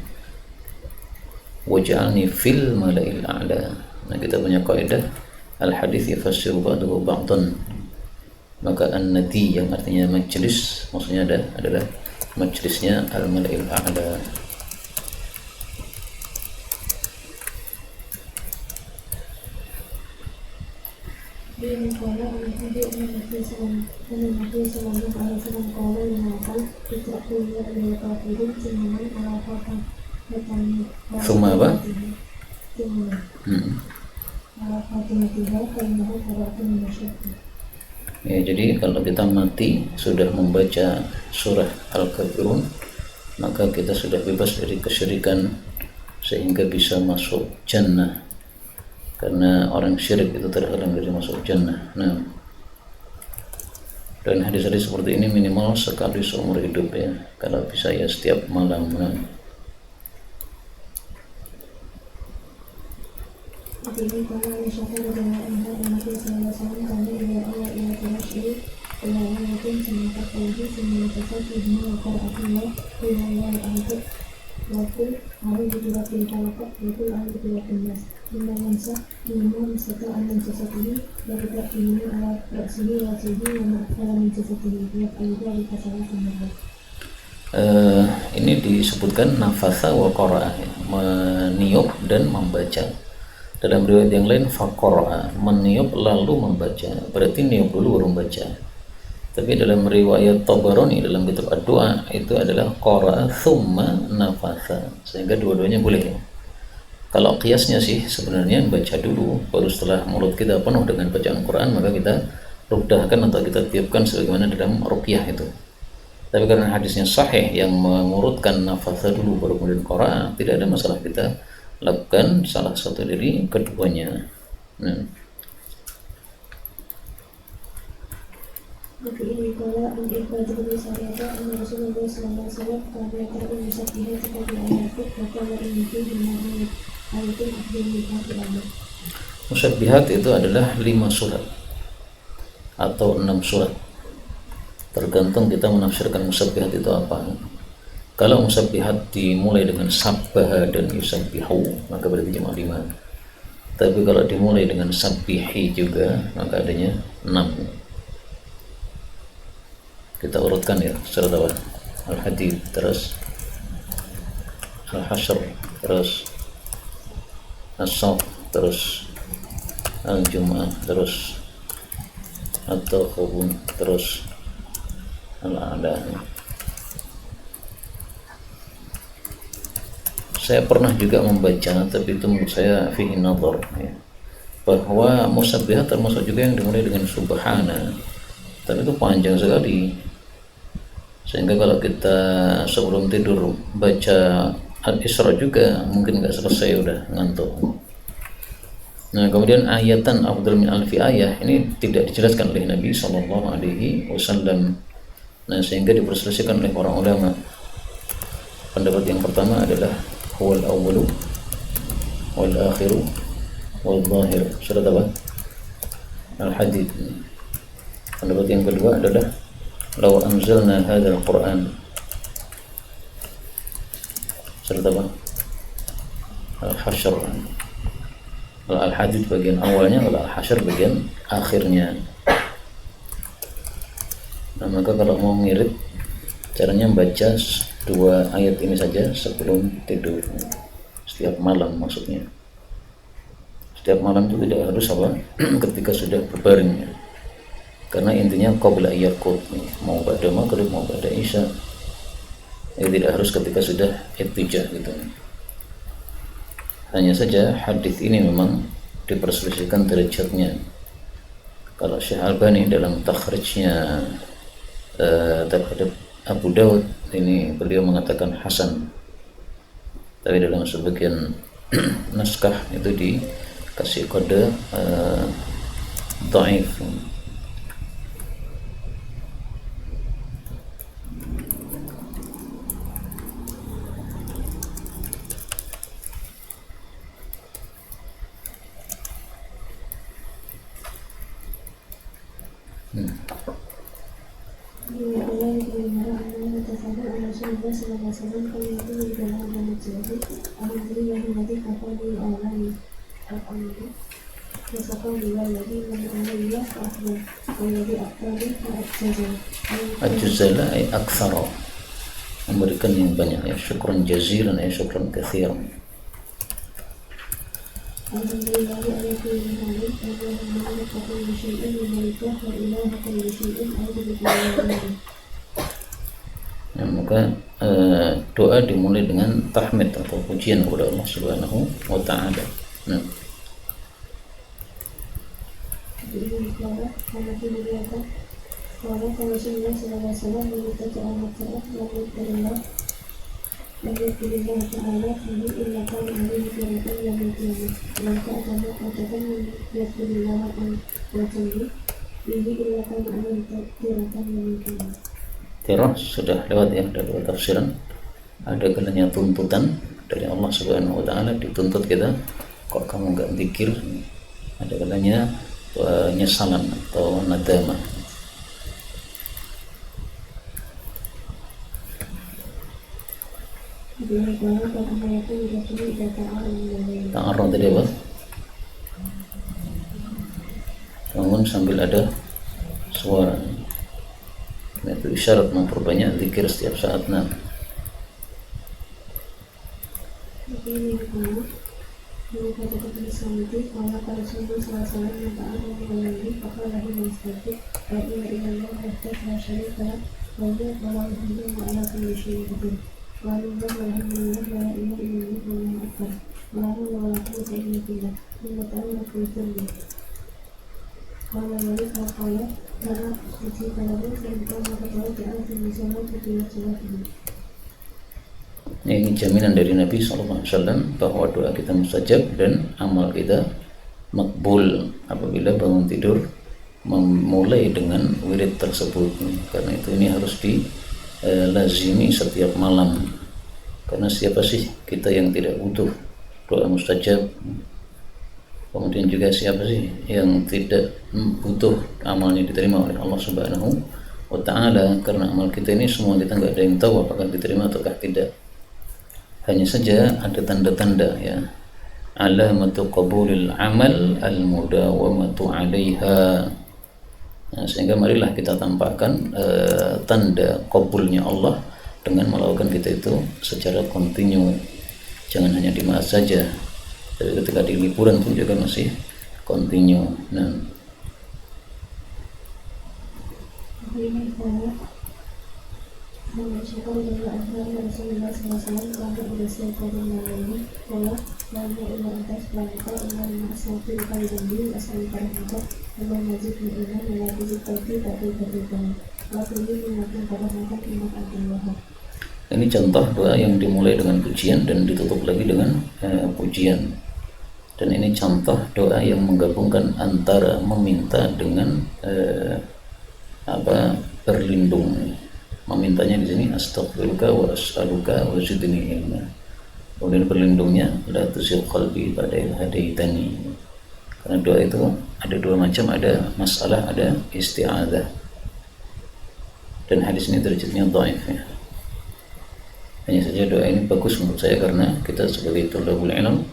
Speaker 1: waj'alni fil mala'il a'la. Nah, kita punya kaidah al hadits yafassiru ba'dahu ba'dan. Maka an-nadi yang artinya majlis maksudnya adalah majlisnya al mala'il a'la.
Speaker 2: Ini qala an-nabi sallallahu alaihi wasallam qala mengatakan tidak punya al-kafirin semuanya ala kafir bertanya
Speaker 1: Summa apa?
Speaker 2: Summa ala kafir karena harapun masyarakat.
Speaker 1: Ya, jadi kalau kita mati sudah membaca surah Al-Kafirun, maka kita sudah bebas dari kesyirikan sehingga bisa masuk jannah. Karena orang syirik itu terhalang dari masuk jannah. Nah, dan hadis-hadis seperti ini minimal sekali seumur hidup ya. Kalau bisa ya setiap malam. Nah,
Speaker 2: Ini kalau misalkan dengan Nabi sallallahu alaihi wasallam kami ila Allah ila tashri ila ayatin semata qalbi semata qalbi wa qira'atullah ila Allah al-ahad wa qul a'udzu birabbil falaq wa qul a'udzu birabbin nas. Inna mansa minum setelah aman sesatihi dari tak minum ala raksihi wa sihi wa ma'ala min sesatihi wa ayudah di pasalah semua.
Speaker 1: Ini disebutkan nafasa wa qara'a, meniup dan membaca. Dalam riwayat yang lain faqara'a, meniup lalu membaca. Berarti niup dulu baru membaca. Tapi dalam riwayat Tabarani dalam kitab ad-du'a itu adalah qara'a thumma nafasa. Sehingga dua-duanya boleh. Kalau qiyasnya sih sebenarnya baca dulu, baru setelah mulut kita penuh dengan bacaan Quran maka kita rukdahkan atau kita tiupkan sebagaimana dalam ruqyah itu. Tapi karena hadisnya sahih yang mengurutkan nafasa dulu baru kemudian qara'a, tidak ada masalah kita lakukan salah satu dari keduanya. Nah,
Speaker 2: Nabi ini kala al-ikhbar dari syariatnya anna Rasulullah sallallahu alaihi wasallam kana yaqra'u musabbihat seperti ayat wa qala inni bihi ayatin afdal min al-amal.
Speaker 1: musabbihat itu adalah 5 surat atau 6 surat. Tergantung kita menafsirkan musabbihat itu apa. Kalau musabbihat dimulai dengan sabbaha dan yusabbihu maka berarti cuma 5. Tapi kalau dimulai dengan sabbihi juga maka adanya 6. Kita urutkan ya secara awal. Al-Hadid, terus Al-Hasyr, terus As-Saff, terus Al-Jum'ah, terus At-Taghabun, terus Al-A'la. Saya pernah juga membaca, tapi itu menurut saya fihi nadhar ya, bahwa musabbihat termasuk juga yang dimulai dengan subhana, tapi itu panjang sekali sehingga kalau kita sebelum tidur baca Al-Isra juga mungkin nggak selesai, udah ngantuk. Nah, kemudian ayatan afdal min alfi ayah ini tidak dijelaskan oleh Nabi Sallallahu Alaihi Wasallam. Nah, sehingga diperselisihkan oleh para ulama. Pendapat yang pertama adalah huwal awwalu wal akhiru wal zahir, surat apa? Al-Hadid. Pendapat yang kedua adalah law anzalna hadzal Qur'an, surat apa? Al-Hasyr. Al-Hadid bagian awalnya, Al-Hasyr bagian akhirnya. Nah, maka kalau mau ngirit caranya baca 2 ayat ini saja sebelum tidur setiap malam. Maksudnya setiap malam itu tidak harus apa ketika sudah berbaring, karena intinya qabla yarqud, mau pada maghrib mau pada isya, tidak harus ketika sudah ittijah gitu. Hanya saja hadis ini memang diperselisihkan derajatnya. Kalau Syekh Albani dalam takhrijnya terhadap Abu Daud ini beliau mengatakan hasan, tapi dalam sebagian naskah itu dikasih kode dhaif.
Speaker 2: Rasulullah sallallahu alaihi wasallam qala yaqulu li dalam al-jannati alhamdulillahi alladhi kafani alani al-amri wa saqani walladhi man alayya fa'afdal walladhi aqtani fa'ajjazal
Speaker 1: Ajzala ay aktsara, memberikan yang banyak, ya syukran jazilan ay syukran katsiran.
Speaker 2: Alhamdulillahi ala kulli halin Allahumma malika kulli syai'in wa malikah wa ilaha kulli syai'in a'udzu bika min syarri.
Speaker 1: Ya, maka doa dimulai dengan tahmid atau pujian kepada Allah Subhanahu wa taala. Nah,
Speaker 2: Ini kalau dilihat kalau Rasulullah sallallahu alaihi wasallam meminta anak-anak Alhamdulillah ta'ala fihi illa qala alaihi firatan yang mutiara maka agama katakan Alhamdulillah wa ta'ala fihi illa qala alaihi firatan yang mutiara.
Speaker 1: tirah sudah lewat ya, ada dua tafsiran. Ada kalanya tuntutan dari Allah Subhanahu wa taala, dituntut kita, kok kamu enggak zikir. Ada kalanya penyesalan atau nadama. Ta'arrud tadi apa? Bangun sambil ada suara. Itu isyarat memperbanyak zikir setiap saat. Nah, ini jaminan dari Nabi SAW bahwa doa kita mustajab dan amal kita makbul apabila bangun tidur memulai dengan wirid tersebut. Karena itu ini harus dilazimi setiap malam. Karena siapa sih kita yang tidak butuh doa mustajab? Kemudian juga siapa sih yang tidak butuh amalnya diterima oleh Allah Subhanahu wa taala? Karena amal kita ini semua kita nggak ada yang tahu apakah diterima ataukah tidak. Hanya saja ada tanda-tanda, ya, alamatu qabulil amal al-mudawamatu 'alaiha. Nah, sehingga marilah kita tampakkan tanda qabulnya Allah dengan melakukan kita itu secara kontinu. Jangan hanya di Maas saja, tapi ketika di liburan pun juga masih kontinu. Nah, ini contoh doa yang dimulai dengan pujian dan ditutup lagi dengan pujian. Dan ini contoh doa yang menggabungkan antara meminta dengan berlindung. Memintanya di sini astaghfiruka wa as'aluka wa zidni ilma. Kemudian berlindungnya la tuzigh qalbi ba'da idh hadaitani. Karena doa itu ada dua macam, ada masalah, ada isti'adzah. Dan hadis ini derajatnya dhaif, ya. Hanya saja doa ini bagus menurut saya karena kita sebagai thalabul ilm,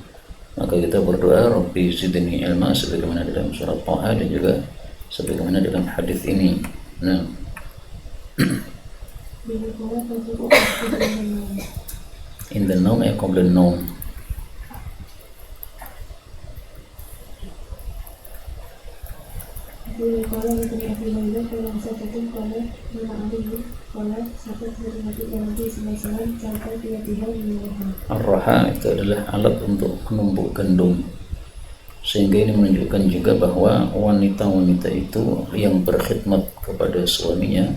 Speaker 1: maka kita berdoa Rabbi zidni ilma sebagaimana dalam surat Thaha dan juga sebagaimana dalam hadis ini. Nah, in the naum ay qabla an-naum. Ar-raha itu adalah alat untuk menumbuk gandum. Sehingga ini menunjukkan juga bahwa wanita-wanita itu yang berkhidmat kepada suaminya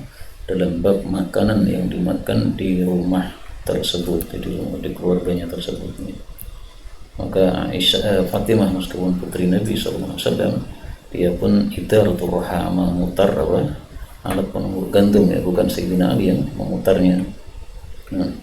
Speaker 1: dalam bab makanan yang dimakan di rumah tersebut, di keluarganya tersebut. Maka Fatimah meskipun putri Nabi SAW, dia pun idaratul raha, memutar alat penumbuk gandum, ya, bukan Sayyidina Ali yang memutarnya. Nah,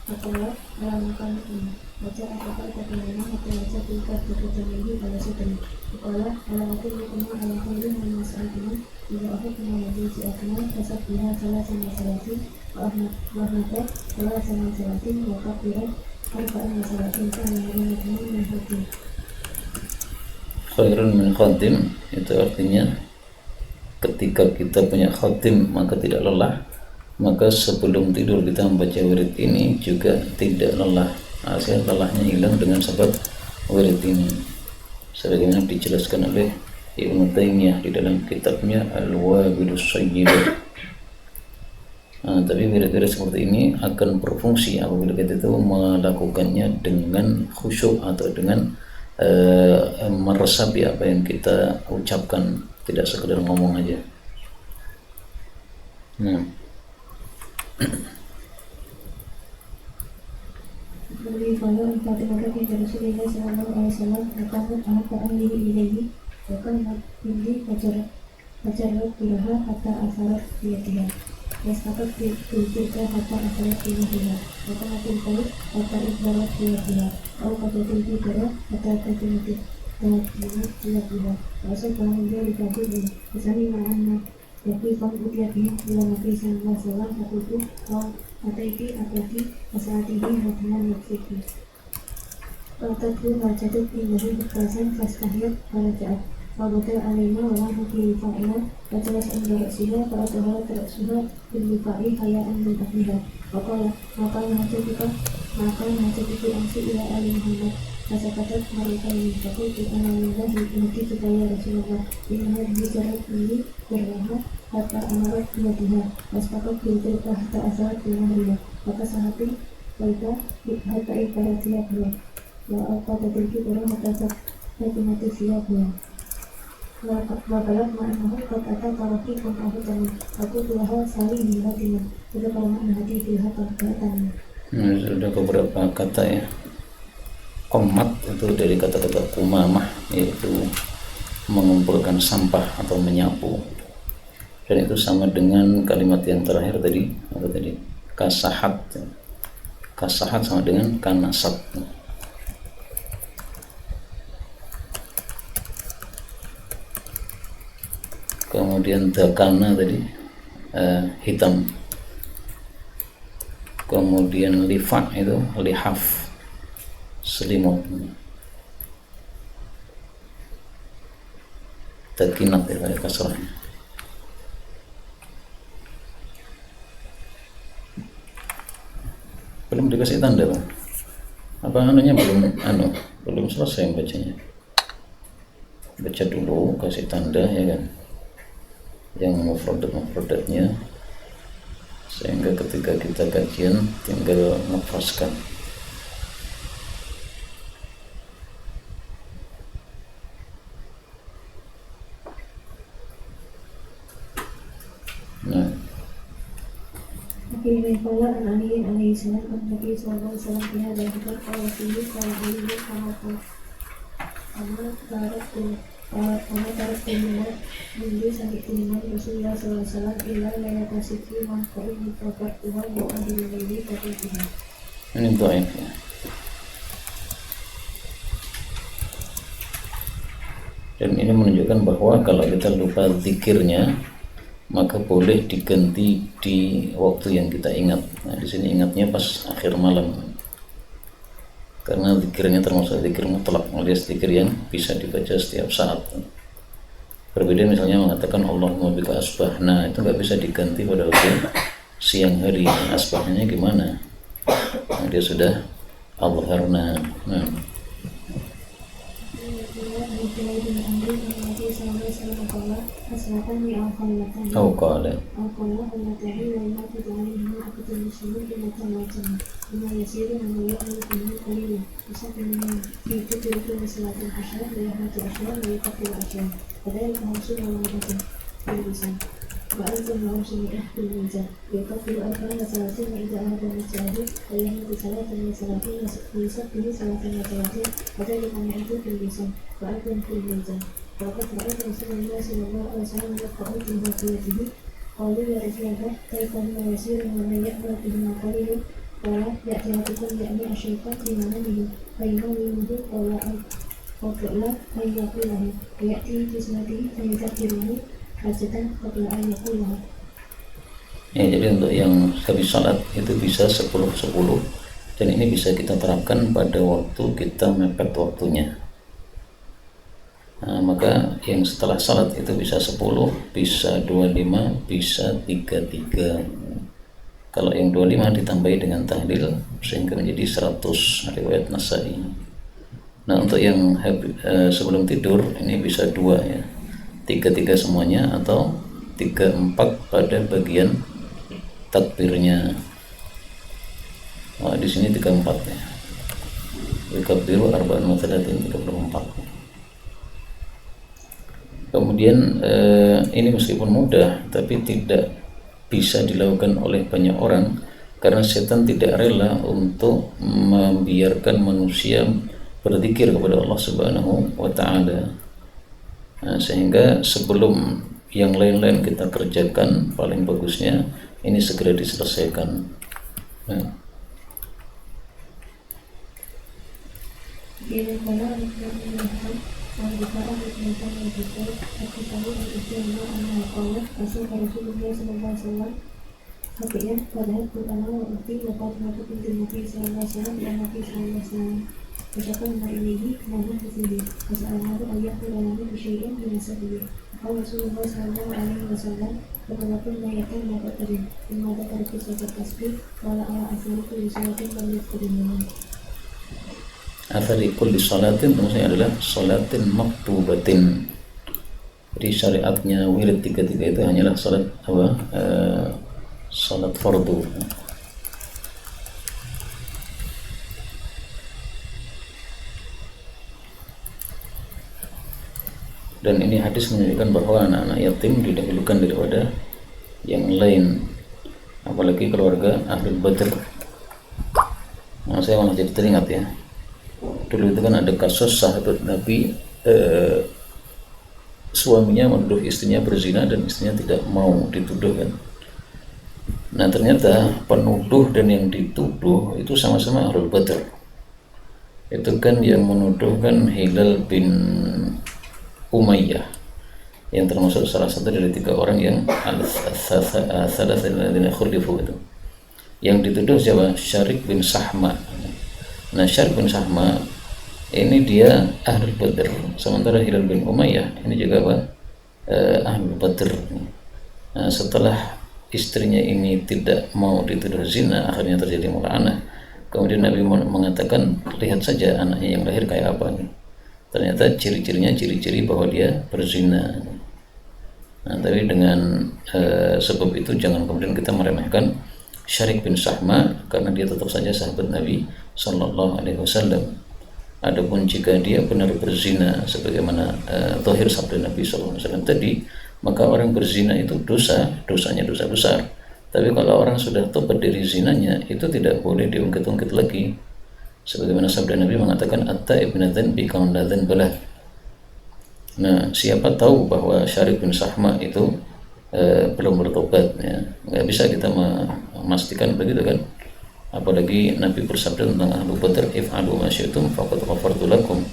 Speaker 2: فقال على مكان وجاء فقال بينما حتى وجدت كتبه على صدري فقال ألا أدلكما على خير مما سألتما إذا أحدتما مجلس أكمل فسبها 33 وأهمت 33 وكبرت 34 كان يومكما من حكم.
Speaker 1: Khairun min khadim itu artinya ketika kita punya khatim maka tidak lelah, maka sebelum tidur kita membaca wirid ini juga tidak lelah. Hasil lelahnya hilang dengan sebab wirid ini, sebagaimana dijelaskan oleh Ibnu Taimiyah di dalam kitabnya Al-Wabilus Sayyid. Tapi wirid-wirid seperti ini akan berfungsi apabila kita itu melakukannya dengan khusyuk atau dengan meresapi apa yang kita ucapkan, tidak sekedar ngomong aja.
Speaker 2: Dari kalau Fatimah bin Rasulullah sallallahu alaihi wasallam berkata apa ahli ilaihi bahkan ini pacarat piraha kata asarat dia Yastakat tilka hatta asalat ilaiha maka makin kali hatta ibarat ilaiha atau kata tilka hatta tatimati ilaiha asal kamu dia dikabulin misalnya mana tapi kamu ujiannya dalam Nabi sallallahu alaihi wasallam aku itu kau ataiti apati asatihi hatiman yaksiki Fatadhu wajaduk indahi bekasan fastahiyat warajaat Fabutal alima walang hati fa'ila Wajalas anda raksiha Fa'atuhala teraksuha Billifa'i hayaan bin ahliha Waqala Maka nahajatika angsi ila ali Muhammad Fasakatat mereka ini Fakultu analillahi Inati kita ya Rasulullah Inna bijarat ini Berlaha Hatta amarat biyatiha Waspakat biltilka hatta asarat binahriha Maka sahati Baika hatta ibarat siapnya Wa al-qadadilki Ura hatta sahatimati siapnya Wabalat ma'anahu Qad ata taraki pun aku tahu Aku tulaha sari hati Sudah kalau makna hati filhatan kelihatan.
Speaker 1: Sudah beberapa kata ya. Qomat itu dari kata-kata kumamah, yaitu mengumpulkan sampah atau menyapu. Dan itu sama dengan kalimat yang terakhir tadi, apa tadi? Kasahat. Kasahat sama dengan kanasat. Kemudian dakana tadi hitam. Kemudian lifa itu lihaf, selimut. Takinat ya pada kasrahnya. Belum dikasih tanda Bang. Apa anunya belum selesai bacanya. Baca dulu, kasih tanda ya kan. Yang mufradat-mufradatnya, sehingga ketika kita kajian tinggal ngefaskan. Nah,
Speaker 2: Akhirnya kala an-Aliyin alaihi salam an-Nabi sallallahu alaihi wasallam fiha dzalika qala fihi qala aliyin kama tarat minna mundu sakit minna Rasulullah sallallahu alaihi wasallam ila layatasifi mangkoi mutafat Tuhan wa adil laili katifiha.
Speaker 1: ini dhaif ya. Dan ini menunjukkan bahwa kalau kita lupa zikirnya maka boleh diganti di waktu yang kita ingat. Nah, di sini ingatnya pas akhir malam. Karena zikirnya termasuk zikir mutlak, alias zikir yang bisa dibaca setiap saat. Berbeda misalnya mengatakan Allahumma bika asbahna, itu nggak bisa diganti pada waktu siang hari. Asbahnya gimana? Nah, dia sudah al-harna. Nah. أو قال بما يسير من يؤمن به قليل يصح منه في كتب كل صلاة عشر ويهمة عشر ويكفر عشر وذلك موصول ومرة في اللسان وأيضا موصول في الميزان ويكفر 34 إذا أراد المجتهد ويهمة 33 ويصفه 33 وذلك معيد في اللسان وأيضا في الميزان وقد رأيت رسول الله صلى الله عليه وسلم يقرأ في بقيته قالوا يا رسول الله كيف بما يسير ومن يأمر بما قليل
Speaker 2: قال يأتيكم يعني الشيطان بمنامه فينومه قبل أن يقوله ويأتي جسمته فيذكره حاجة قبل أن يقوله.
Speaker 1: Ya, jadi untuk yang habis salat itu bisa 10-10 dan ini bisa kita terapkan pada waktu kita mepet waktunya. Nah, maka yang setelah salat itu bisa 10, bisa 25, bisa 33. Kalau yang 25 ditambahi dengan tahlil sehingga menjadi 100 riwayat Nasai. Nah, untuk yang sebelum tidur ini bisa 2 ya. 3 semuanya atau 3-4 pada bagian takbirnya. Di sini 34 ya. Yukabbiru arba'an wa thalathin 34. Kemudian ini meskipun mudah tapi tidak bisa dilakukan oleh banyak orang karena setan tidak rela untuk membiarkan manusia berzikir kepada Allah Subhanahu wa taala. Nah, sehingga sebelum yang lain-lain kita kerjakan, paling bagusnya ini segera diselesaikan. Nah. Athari kulli salatin maksudnya adalah salatin maktubatin. Jadi syariatnya wirid 33 itu hanyalah salat salat fardu. Dan ini hadis menunjukkan bahwa anak-anak yatim didahulukan daripada yang lain, apalagi keluarga Ahlul Badr. Nah, saya malah jadi teringat ya, dulu itu kan ada kasus sahabat Nabi suaminya menuduh istrinya berzina dan istrinya tidak mau dituduh kan. Nah, ternyata penuduh dan yang dituduh itu sama-sama Ahlul Badr. Itu kan yang menuduh kan Hilal bin Umayyah, yang termasuk salah satu dari 3 orang yang al-thalathina khulifu itu. Yang dituduh siapa? Syarik bin Sahma. Nah, Syarik bin Sahma ini dia Ahlul Badr, sementara Hilal bin Umayyah ini juga apa? Ahlul Badr. Nah, setelah istrinya ini tidak mau dituduh zina, akhirnya terjadi mula'anah. Kemudian Nabi mengatakan, lihat saja anaknya yang lahir kayak apa nih. Ternyata ciri-cirinya ciri-ciri bahwa dia berzina. Nah, tapi dengan sebab itu jangan kemudian kita meremehkan Syarik bin Sahma karena dia tetap saja sahabat Nabi Sallallahu Alaihi Wasallam. Adapun jika dia benar berzina sebagaimana zahir sabda Nabi Sallallahu Alaihi Wasallam tadi, maka orang berzina itu dosanya dosa besar. Tapi kalau orang sudah tobat dari zinanya, itu tidak boleh diungkit-ungkit lagi. Sebagaimana sabda Nabi mengatakan at-taib min adz-dzanbi kaman la dzanba lah. Nah, siapa tahu bahwa Syarik bin Sahma itu belum bertobat ya. Nggak bisa kita memastikan begitu kan. Apalagi Nabi bersabda tentang Ahlul Badr, if'alu ma syi'tum faqad ghafartu lakum.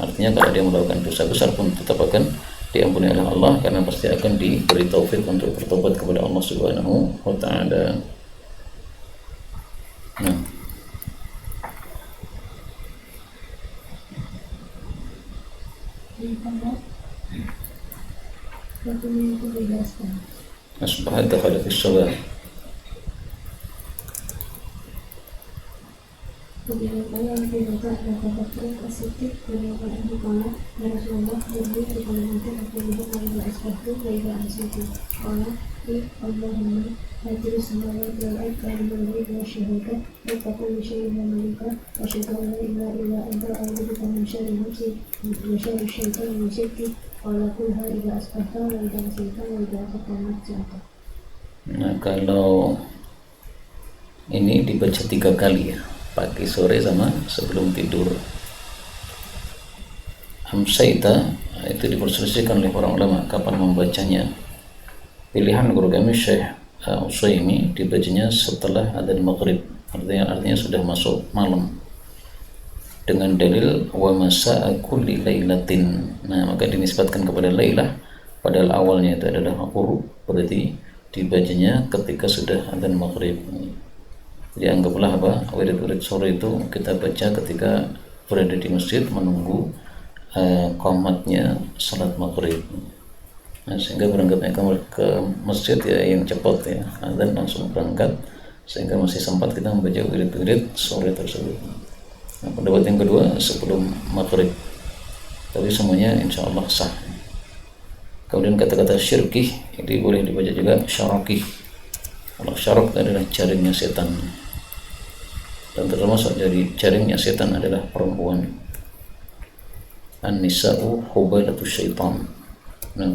Speaker 1: Artinya kalau dia melakukan dosa besar pun tetap akan diampuni oleh Allah karena pasti akan diberi taufik untuk bertobat kepada Allah Subhanahu wa taala. Nah, asbahat dakhala fi shalah.
Speaker 2: Kemudian Allah berkata kepada As-Siddiq radhiyallahu anhu, "Ya Rasulullah, beri kepadaku aku hidup pada asbahtu pada asyitu." Allah, Allahumma hadir samawati wal ardi al-mulk wa syahada wa kullu syai'in malika wa syahada la ilaha illa anta a'udzuka min syarri nafsi wa syarri syaitan wa syirki wa la kulha idza asbahta wa idza asbaita wa idza aqamta.
Speaker 1: Nah, kalau ini dibaca 3 kali ya, pagi, sore, sama sebelum tidur. Amsaita itu diperselisihkan oleh para ulama kapan membacanya. Pilihan guru kami Syekh Utsaimin dibacanya setelah adzan maghrib artinya sudah masuk malam, dengan dalil wa masa'a kulli lailatin. Nah, maka dinisbatkan kepada lailah, padahal awalnya itu adalah ghurub, berarti dibacanya ketika sudah adzan maghrib. Jadi anggaplah wirid-wirid sore itu kita baca ketika berada di masjid menunggu qomatnya salat maghrib. Nah, sehingga berangkatnya ke masjid ya yang cepat ya, adzan langsung berangkat, sehingga masih sempat kita membaca wirid-wirid sore tersebut. Nah, pendapat yang kedua sebelum maghrib, tapi semuanya insya Allah sah. Kemudian kata-kata syirkih ini boleh dibaca juga syarokih. Kalau syarok adalah jaringnya setan, dan termasuk dari jaringnya setan adalah perempuan. An-nisa'u hubalatu syaitan. Nah,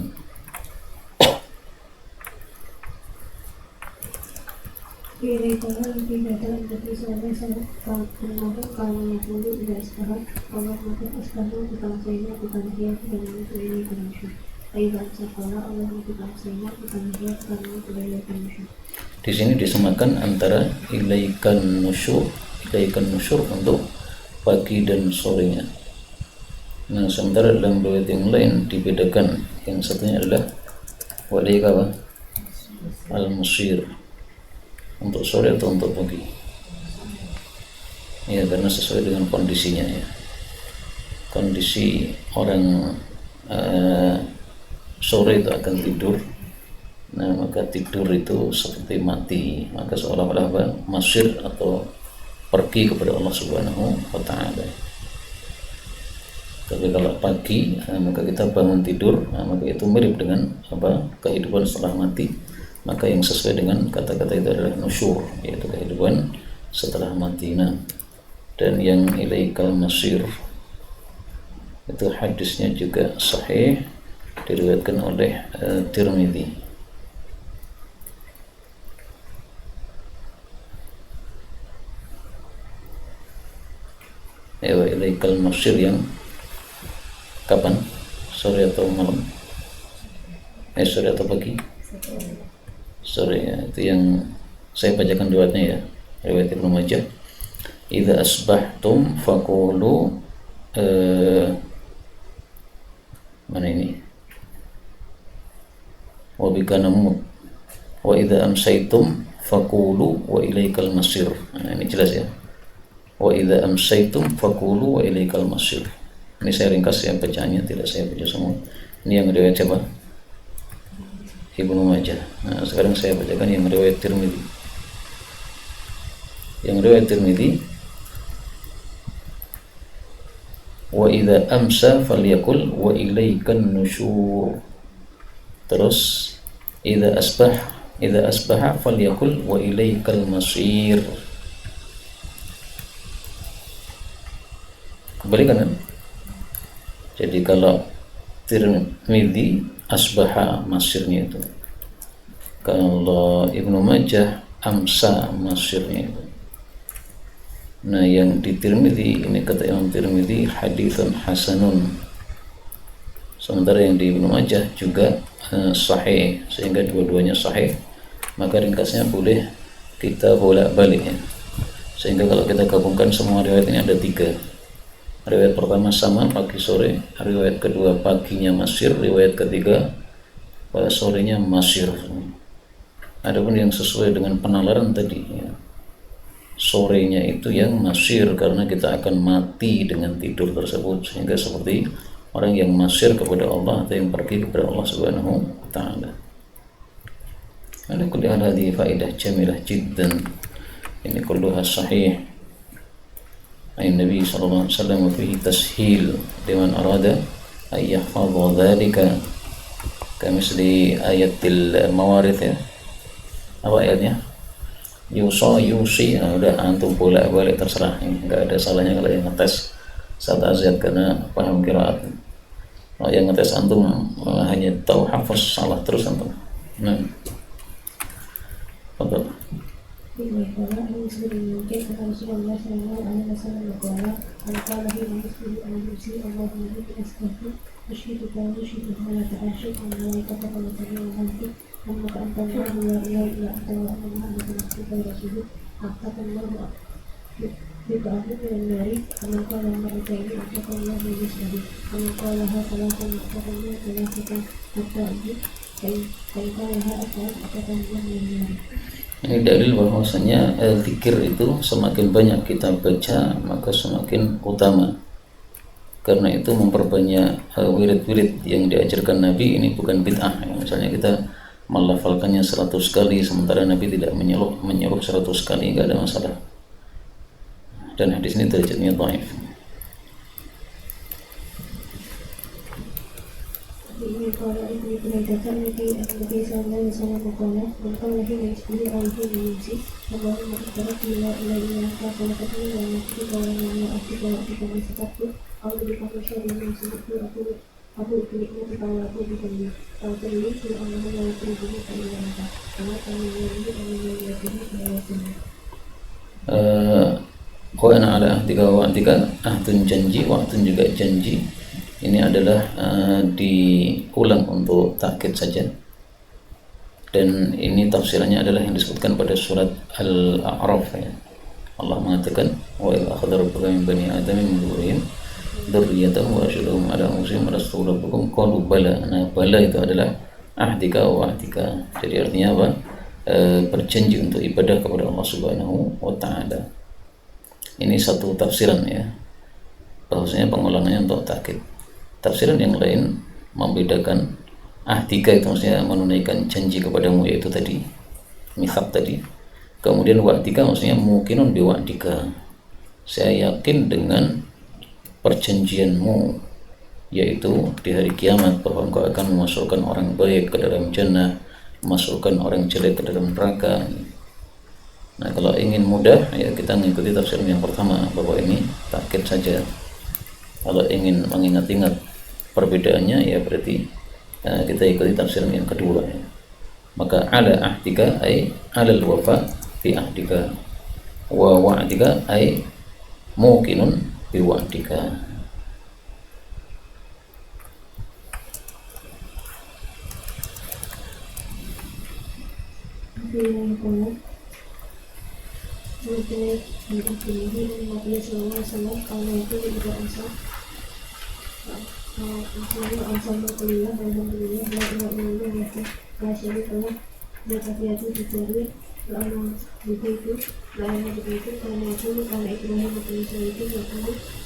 Speaker 2: إليكها في نداء النبي صلى الله عليه وسلم أنه كان يقول إذا استهد اللهم كن أسلموا بك أمسينا بك نحيا بك نموت وإليك النشور فإذا أمسى قال اللهم بك أمسينا بك نحيا بك نموت وإليك النشور.
Speaker 1: Di sini disamakan antara ilaikan nusyur untuk pagi dan sorenya. Nah, sementara dalam riwayat yang lain dibedakan, yang satunya adalah walaika al-musir, untuk sore atau untuk pagi ya, karena sesuai dengan kondisinya ya. Kondisi orang sore itu akan tidur, nah maka tidur itu seperti mati, maka seolah-olah masyir atau pergi kepada Allah Subhanahu wa ta'ala. Tapi kalau pagi, maka kita bangun tidur, maka itu mirip dengan kehidupan setelah mati. Maka yang sesuai dengan kata-kata itu adalah nusyur, yaitu kehidupan setelah mati. Nah, dan yang ilaikal masir itu hadisnya juga sahih, diriwayatkan oleh Tirmidzi. Ya, ilaikal masir yang kapan? Sore atau malam? Sore atau pagi? Sore ya, itu yang saya bacakan riwayatnya ya, riwayat Ibnu Majah. Idza asbahtum faqulu mana ini? Wa bika namut. Wa idza amsaytum faqulu wa ilaikal masir. Nah, ini jelas ya. Wa idza amsaytum faqulu wa ilaikal masir. Ini saya ringkas ya bacaannya, tidak saya baca semua. Ini yang riwayat siapa? Ibnu Majah. Nah, sekarang saya bacakan yang riwayat Tirmidzi. Yang riwayat Tirmidzi, wa idza amsa falyakul wa ilaikan nusyur. Terus idza asbaha falyakul wa ilaikal masir. Kembalikan kan? Jadi kalau Tirmidzi asbaha masirnya itu, kalau Ibnu Majah amsa masirnya itu. Nah, yang di Tirmidzi ini kata Imam Tirmidzi haditsun hasanun, sementara yang di Ibnu Majah juga sahih, sehingga dua-duanya sahih. Maka ringkasnya boleh kita bolak-balik ya, sehingga kalau kita gabungkan semua riwayat ini ada 3. Riwayat pertama sama pagi sore, riwayat kedua paginya masir, riwayat ketiga sorenya masir. Adapun yang sesuai dengan penalaran tadi ya, sorenya itu yang masir karena kita akan mati dengan tidur tersebut, sehingga seperti orang yang masir kepada Allah atau yang pergi kepada Allah Subhanahu wa ta'ala. Ada kulli hadhihi faidah jamilah jiddan. Ini kulluha sahih. Nabi sallallahu alaihi wasallam fihi tashil liman arada ay yahfadha dhalika, kamisli ayatil mawarith ya. Apa ayatnya? Yusi, udah antum bolak-balik terserah, enggak ada salahnya kalau yang ngetes saat azan karena paham qiraat. Yang ngetes antum hanya tahu hafaz, salah terus antum. Nah, betul.
Speaker 2: بالمحورات المسلمين كيف رسول الله صلى الله عليه وسلم قال هي المسلم أن يمسي اللهم بك أسكنت أشهدك ولا تعاشق وملائكتك وتبيع عنك أنك أنت الله لا إله إلا أنت وأن محمدا عبدك ورسولك أعتق الله بضعه من النار ومن قال مرتين أعتق الله بمثله ومن قالها ثلاثا أعتق الله ثلاثة حتى فإن قالها أكثر أعتق الله من النار.
Speaker 1: Ini dalil bahwasanya zikir itu semakin banyak kita baca maka semakin utama. Karena itu memperbanyak wirid-wirid yang diajarkan Nabi ini bukan bid'ah. Misalnya kita melafalkannya 100 kali sementara Nabi tidak menyuruh 100 kali, enggak ada masalah. Dan hadis ini derajatnya dhaif.
Speaker 2: Ini kalau ini penelitian Nabi sallallahu alaihi wasallam berkata, "Maka lagi menjadi orang yang musik, bahwa mereka tidak ilahi kalau ketemu yang itu orang yang aktif di sesuatu, kalau di manusia yang sesuatu aku nikmati kalau aku dibeli, kalau terlihat itu Allah yang terjadi pada mereka, karena kami ini Allah yang terjadi
Speaker 1: Wa ana ala ahdika wa ahdika, ahdun janji, wa'dun juga janji. Ini adalah diulang untuk takkid saja. Dan ini tafsirannya adalah yang disebutkan pada surat Al-A'raf ya. Allah mengatakan wa idh akhadha rabbuka min bani adama min dzurriyyahim dzurriyyatahum wa asyhadahum ala anfusihim alastu rabbukum qalu bala. Nah, bala itu adalah ahdika wa ahdika. Jadi artinya apa? Berjanji untuk ibadah kepada Allah Subhanahu wa taala. Ini satu tafsiran ya. Bahwasanya pengulangannya untuk takkid. Tafsiran yang lain membedakan ahdika itu maksudnya menunaikan janji kepadamu, yaitu tadi mitsaq tadi. Kemudian wa'dika maksudnya mungkinun biwa'dika, saya yakin dengan perjanjianmu, yaitu di hari kiamat bahwa engkau akan memasukkan orang baik ke dalam jannah, memasukkan orang jelek ke dalam neraka. Nah, kalau ingin mudah ya kita mengikuti tafsir yang pertama bahwa ini takkid saja. Kalau ingin mengingat-ingat perbedaannya ya berarti kita ikuti tafsiran yang kedua ya. Maka ala ahdika ay alal wafa fi ahdika wa wa'dika ay muqinun bi wa'dika.
Speaker 2: Alhamdulillah, alhamdulillah, la ilaha illallah, la syarika lah, la tafiyatu bidzari, la ilaha begitu, la ilaha begitu, karena itu, karena Ibrahim begitu itu,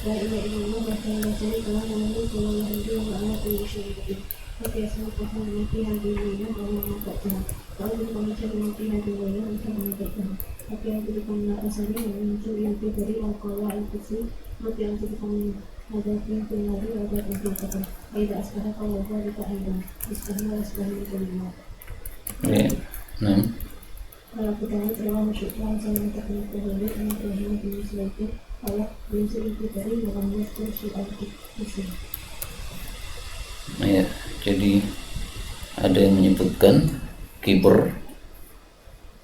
Speaker 2: la ilaha illallah, la syarika lah, la ilaha illallah, la ilaha illallah. Tapi asal Tuhan mati hadirin Allah mengatakan, kalau manusia mati hadirin Allah mengatakan, tapi yang diberikan asalnya muncul yang dari al-qala al-qudsi, mati yang diberikan ada yang lagi ada yang dikatakan, tidak asbah kalau kita ada, asbahnya asbahnya kelima.
Speaker 1: Nah.
Speaker 2: Kalau kita telah bersyukur saya mengatakan kepada yang telah diselesaikan, Allah bisa itu dari dalam kursi al-qudsi.
Speaker 1: Nah ya, jadi ada yang menyebutkan kibr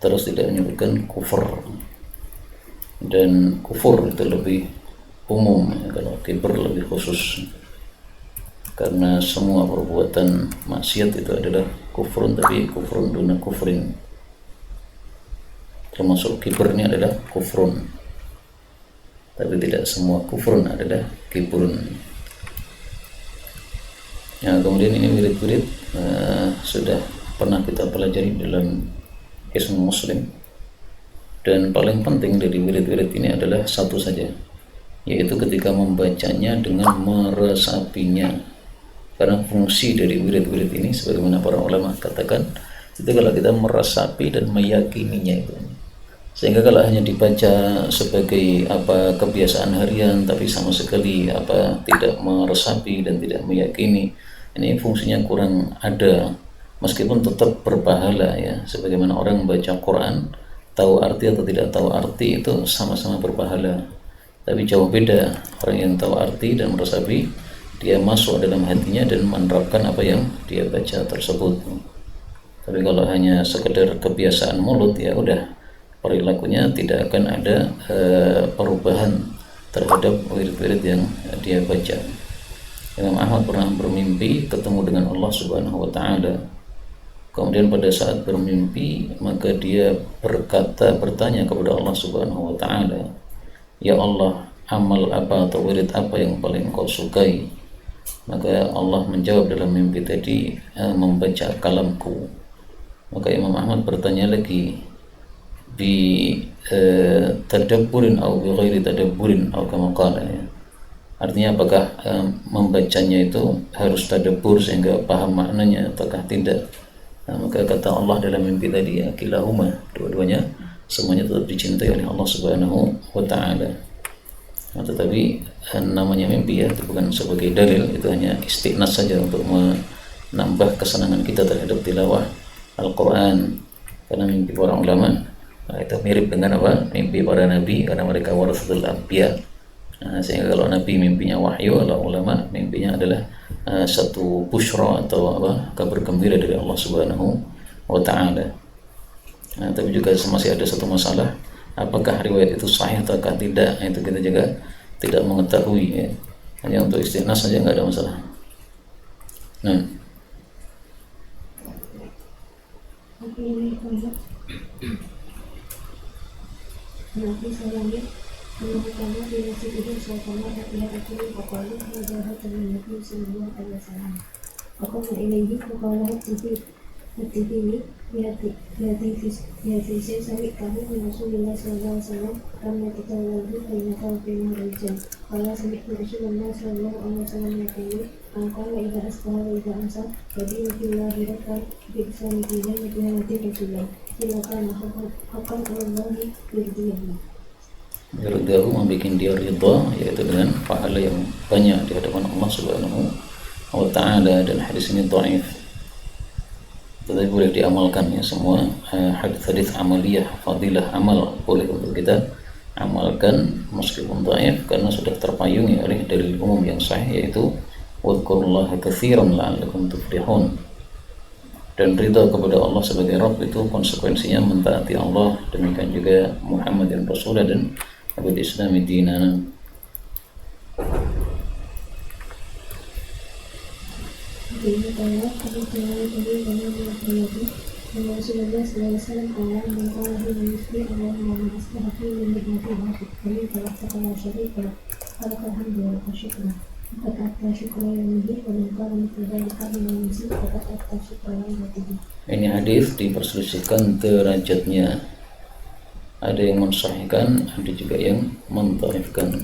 Speaker 1: terus tidak menyebutkan kufur, dan kufur itu lebih umum ya, kalau kibr lebih khusus karena semua perbuatan maksiat itu adalah kufrun, tapi kufrun duna kufrin, termasuk kibr ini adalah kufrun, tapi tidak semua kufrun adalah kibrun. Ya, kemudian ini wirid-wirid sudah pernah kita pelajari dalam Hisnul Muslim, dan paling penting dari wirid-wirid ini adalah satu saja, yaitu ketika membacanya dengan meresapinya. Karena fungsi dari wirid-wirid ini sebagaimana para ulama katakan itu kalau kita meresapi dan meyakininya itu, sehingga kalau hanya dibaca sebagai kebiasaan harian tapi sama sekali tidak meresapi dan tidak meyakini, ini fungsinya kurang ada, meskipun tetap berpahala ya. Sebagaimana orang membaca Quran, tahu arti atau tidak tahu arti itu sama-sama berpahala. Tapi jauh beda orang yang tahu arti dan meresapi, dia masuk dalam hatinya dan menerapkan apa yang dia baca tersebut. Tapi kalau hanya sekedar kebiasaan mulut, ya udah, perilakunya tidak akan ada perubahan terhadap wirid-wirid yang dia baca. Imam Ahmad pernah bermimpi ketemu dengan Allah Subhanahu wa taala. Kemudian pada saat bermimpi maka dia bertanya kepada Allah Subhanahu wa taala, "Ya Allah, amal apa atau wirid apa yang paling kau sukai?" Maka Allah menjawab dalam mimpi tadi, membaca kalamku. Maka Imam Ahmad bertanya lagi, bi tadabburin atau bi ghairi tadabburin atau kama qala, ya. Artinya apakah membacanya itu harus tadabbur sehingga paham maknanya ataukah tidak? Maka kata Allah dalam mimpi tadi, ya kilahuma, dua-duanya semuanya tetap dicintai oleh Allah Subhanahu wa taala. Tetapi namanya mimpi, ya, itu bukan sebagai dalil, itu hanya istiqnas saja untuk menambah kesenangan kita terhadap tilawah Al-Quran. Karena mimpi para ulama itu mirip dengan apa? Mimpi para nabi, karena mereka warasatul anbiya. Sehingga kalau nabi mimpinya wahyu, kalau ulama mimpinya adalah satu busyra atau apa, kabar gembira dari Allah Subhanahu wa taala. Tapi juga masih ada satu masalah, apakah riwayat itu sahih ataukah tidak, itu kita juga tidak mengetahui, ya. Hanya untuk istiqnas saja, nggak ada masalah. Nah,
Speaker 2: Nabi Sallallahu Alaihi di masjid itu suasana hati hati pokoknya wajah dengan Nabi Sallallahu Alaihi Wasallam. Aku menilai pokoknya hati ini hati saya kami Rasulullah Sallallahu Alaihi Wasallam kami kita lagi banyak kau pernah rejam. Kalau sampai Rasulullah Sallallahu Alaihi Wasallam yakini angkala ida asbah ida ansar jadi mungkin lahirkan bisa mikirnya lebih hati Rasulullah. Silakan hakam Allah berdiri.
Speaker 1: Ridhahu membuat dia ridha, yaitu dengan pahala yang banyak di hadapan Allah Subhanahu wa taala. Dan hadis ini dhaif, tetapi boleh diamalkan, ya, semua hadis amaliyah, fadilah amal boleh untuk kita amalkan meskipun dhaif, karena sudah terpayungi oleh dalil umum yang sahih, yaitu wadhkurullaha katsiran la'allakum tuflihun. Dan ridha kepada Allah sebagai Rabb itu konsekuensinya mentaati Allah, demikian juga Muhammad dan Rasulullah dan Abul Islam dinana.
Speaker 2: Ini adalah kebetulan ini dengan mengatakan Rasulullah SAW Allah mengatakan menyusul Allah mengasihati menikmati kami telah sekolah syarikat alhamdulillah syukur kata syukur yang lebih meningkat dari kami mengisi kata syukur yang lebih.
Speaker 1: Ini hadis diperselisihkan derajatnya. Ada yang mensahihkan, ada juga yang mendhaifkan.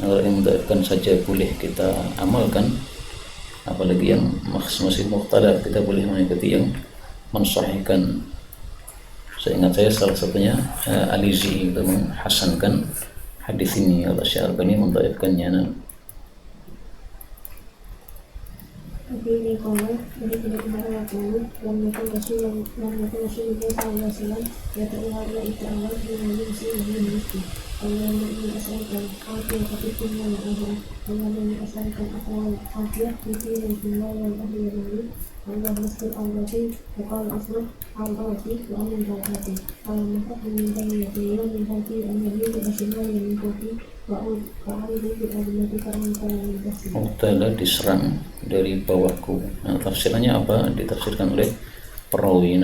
Speaker 1: Kalau yang mendhaifkan saja boleh kita amalkan, apalagi yang masih mukhtalaf, kita boleh mengikuti yang mensahihkan. Seingat saya salah satunya Alizi itu menghasankan hadis ini, atau Syarabani mendhaifkannya.
Speaker 2: Ini kalau jadi tidak ada waktu yang mungkin Rasulullah SAW ya terlihatlah itu Allah dengan misi lebih mesti Allah mengasalkan akhir tapi punya Allah Allah mengasalkan akhir itu yang semua yang ahli ini Allah mesti Allah sih kalau asal Allah sih Allah menghati kalau maka meminta dia menghati Nabi itu semua yang mengikuti
Speaker 1: Mu'tala diserang dari bawahku. Nah, tafsirannya apa? Ditafsirkan oleh perawi.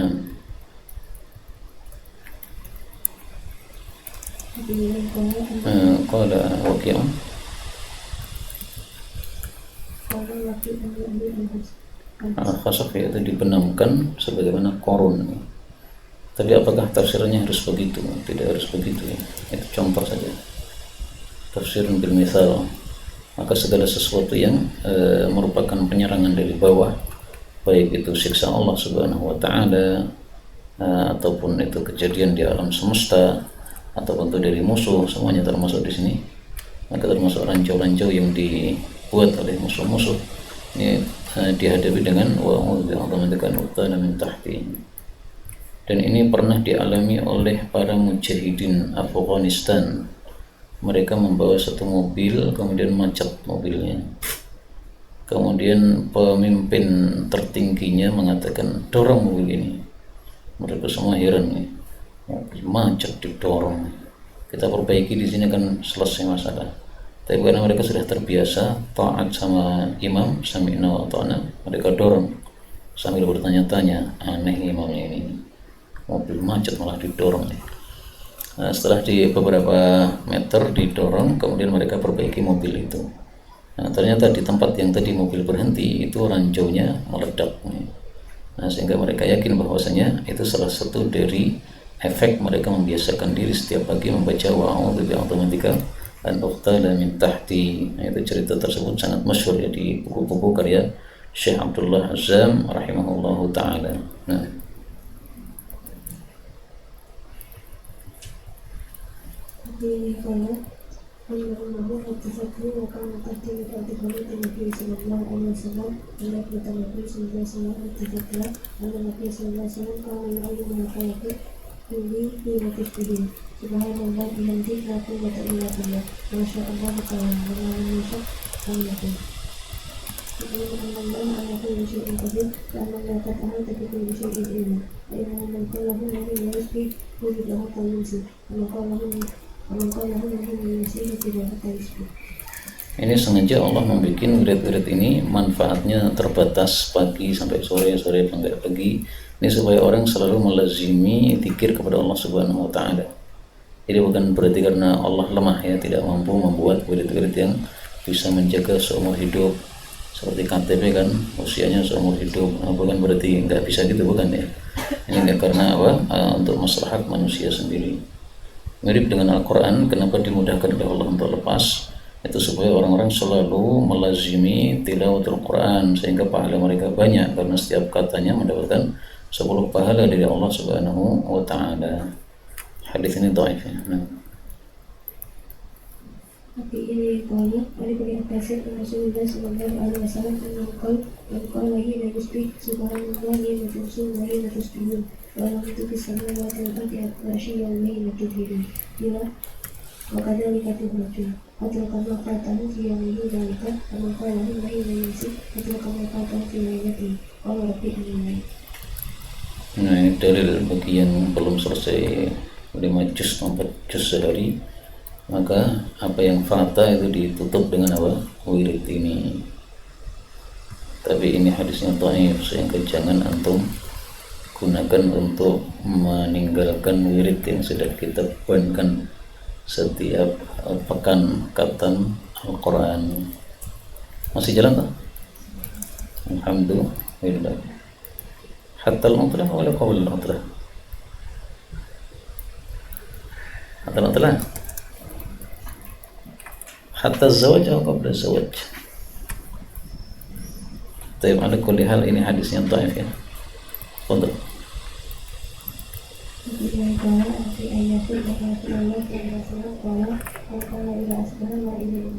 Speaker 1: Qala Waqi', khasaf, yaitu dibenamkan sebagaimana korun. Tapi apakah tafsirannya harus begitu? Tidak harus begitu, ya. Itu contoh saja. Tafsir bil misal, maka segala sesuatu yang merupakan penyerangan dari bawah, baik itu siksa Allah Subhanahu wa taala ataupun itu kejadian di alam semesta ataupun itu dari musuh, semuanya termasuk di sini. Maka termasuk rancau-rancau yang dibuat oleh musuh-musuh ini dihadapi dengan min tahti. Dan ini pernah dialami oleh para mujahidin Afghanistan. Mereka membawa satu mobil, kemudian macet mobilnya. Kemudian pemimpin tertingginya mengatakan, dorong mobil ini. Mereka semua heran nih, macet didorong. Kita perbaiki di sini kan selesai masalah. Tapi karena mereka sudah terbiasa taat sama imam, sami'na wa ata'na, mereka dorong. sambil bertanya-tanya, aneh imamnya ini, mobil macet malah didorong nih. Nah, setelah di beberapa meter didorong, kemudian mereka perbaiki mobil itu. Nah, ternyata di tempat yang tadi mobil berhenti itu ranjaunya meledak. Nah, sehingga mereka yakin bahwasanya itu salah satu dari efek mereka membiasakan diri setiap pagi membaca wa'udzu bi'azamatika an uqtala min tahti. Nah, itu cerita tersebut sangat masyhur ya di buku-buku karya Syekh Abdullah Azzam rahimahullahu taala. Nah,
Speaker 2: به قال أنه حدثته وكان تحت متأدبة النبي صلى الله عليه وسلم ولكن النبي صلى الله عليه وسلم حدثته أن النبي صلى الله عليه وسلم كان يعلم الخلق كله حين تشبه سبحان الله بحمده لا قوة إلا بالله ما شاء الله تعالى وما لم يشاء لم يكن. يقول أن الله على كل شيء قدير وأن الله قد أحاط بكل شيء علما فإنه من قاله الذي لا يشبه وجد حتى يمسي ومن قاله
Speaker 1: ini sengaja Allah membuat wirid-wirid ini manfaatnya terbatas pagi sampai sore, sore sampai pagi. Ini supaya orang selalu melazimi zikir kepada Allah Subhanahu wa taala. Jadi bukan berarti karena Allah lemah ya, tidak mampu membuat wirid-wirid yang bisa menjaga seumur hidup. Seperti KTP kan usianya seumur hidup, bukan berarti nggak bisa gitu, bukan ya. Ini karena apa? Untuk maslahat manusia sendiri. Mirip dengan Al-Quran, kenapa dimudahkan oleh Allah untuk lepas? Itu supaya orang-orang selalu melazimi tilawatul Quran sehingga pahala mereka banyak, karena setiap katanya mendapatkan 10 pahala dari Allah Subhanahu wa taala. Hadis ini dhaif ya.
Speaker 2: Tapi ini qala Ali bin Abbas Rasulullah sallallahu alaihi wasallam qala lagi nabi subhanallahi wa ta'ala wa tasbihun walau itu bisa melakukan arti asyia yang terjadi bila wakadali kata berjumpa atau kamu katamu yang ini dalika kamu kalau ini menyensi atau kamu katamu yang ini kalau lebih ini.
Speaker 1: Nah, ini dalil bagi yang belum selesai 5 juz 4 juz sehari, maka apa yang fata itu ditutup dengan apa? Wirid ini. Tapi ini hadisnya dhaif, sehingga jangan antum gunakan untuk meninggalkan wirid yang sudah kita bebankan setiap pekan khatam Al-Quran. Masih jalan tak? Alhamdulillah. Hatta al-utlah wala qabla al-utlah? Hatta al-utlah? Hatta az-zawaj atau qabla az-zawaj? Tapi ala kulli hal ini hadisnya dhaif ya. Untuk
Speaker 2: Kemudian kala arti ayat itu Rasulullah SAW kala ila asbahan wa ila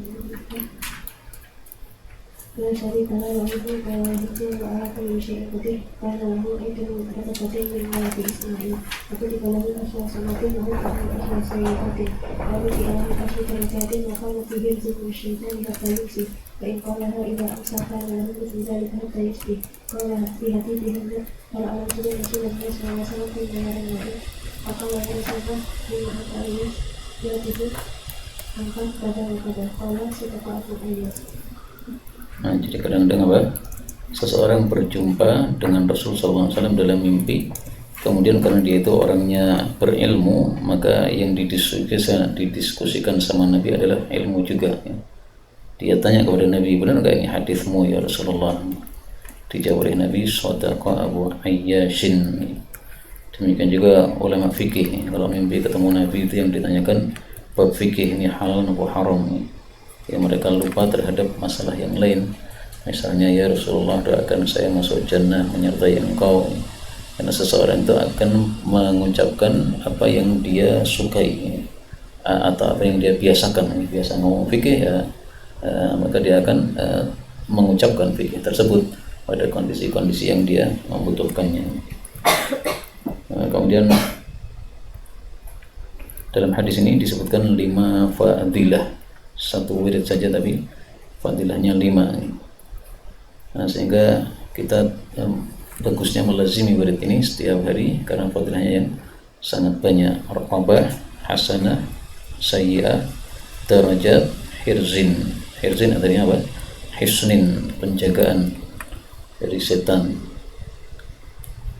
Speaker 2: la syarika lahu wa itu wa ala kulli syai'in qadir kana lahu ilmun katabatin min waladi Ismail wa kutiba lahu asma samatin wa asma sayyidatin wa kutiba lahu asma darajatin wa kana fihi rizqun syaitan hatta yusi فإن قالها إذا أمسى كان له مثل ذلك حتى يشبه قال في حديثه قال على رسول الله صلى الله عليه وسلم في نهار الوحيد فقال يا رسول الله من أنت أياس يأتيه angkat pada qala sitaqatu ayat.
Speaker 1: Nah, jadi kadang-kadang apa? Seseorang berjumpa dengan Rasul SAW dalam mimpi, kemudian karena dia itu orangnya berilmu, maka yang didiskusikan sama Nabi adalah ilmu juga ya. Dia tanya kepada Nabi, benar enggak ini hadismu ya Rasulullah? Dijawab oleh Nabi, shadaqa Abu Ayyashin. Demikian juga ulama fikih, kalau mimpi ketemu Nabi itu yang ditanyakan bab fikih, ini halal atau haram. Ya, mereka lupa terhadap masalah yang lain. Misalnya, ya Rasulullah, doakan saya masuk jannah menyertai engkau. Karena seseorang itu akan mengucapkan apa yang dia sukai atau apa yang dia biasakan. Biasa ngomong fikih ya, maka dia akan mengucapkan fikih tersebut pada kondisi-kondisi yang dia membutuhkannya. Kemudian dalam hadis ini disebutkan 5 fadilah, 1 wirid saja tapi fadilahnya 5. Nah, sehingga kita bagusnya melazimi wirid ini setiap hari karena fadilahnya yang sangat banyak. Raqabah, hasanah, sayyi'ah, darajat, hirzin. Hirzin artinya apa? Hisnin, penjagaan dari setan.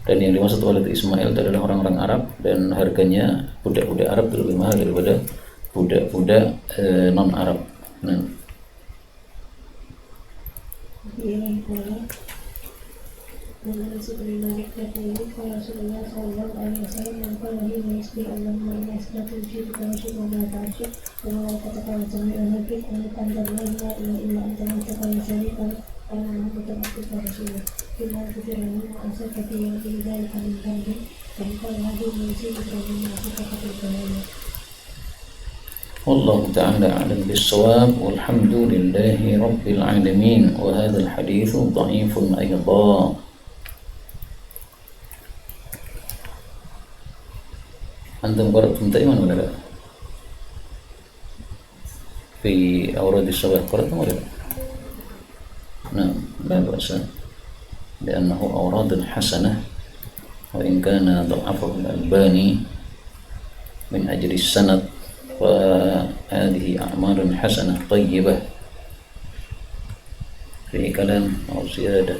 Speaker 1: Dan yang dimaksud walad Ismail itu adalah orang-orang Arab, dan harganya budak-budak Arab itu lebih mahal daripada budak-budak non Arab. Nah.
Speaker 2: ومن رسول الله يقول قال رسول الله صلى الله عليه وسلم من قال لي ويصبح اللهم اني اسالك وجهك وجهك وما تعشق وما وقتك وجميع ملكك وانك انت الله لا اله الا انت وحدك لا شريك لك وانا محمد عبدك ورسولك بما كثر منه وانساك في يومه ذلك من ذنبي فان قال هذه من سيدك ومن عصيك فقد
Speaker 1: والله تعالى أعلم بالصواب والحمد لله رب العالمين. وهذا الحديث ضعيف أيضا. أنتم قرأتم تأيمن ولا لا؟ في أوراد الصباح قرأتم ولا لا؟ نعم لا بأس، لأنه أوراد حسنة، وإن كان ضعفه الألباني من أجل السند، فهذه أعمال حسنة طيبة، فيه كلام أو زيادة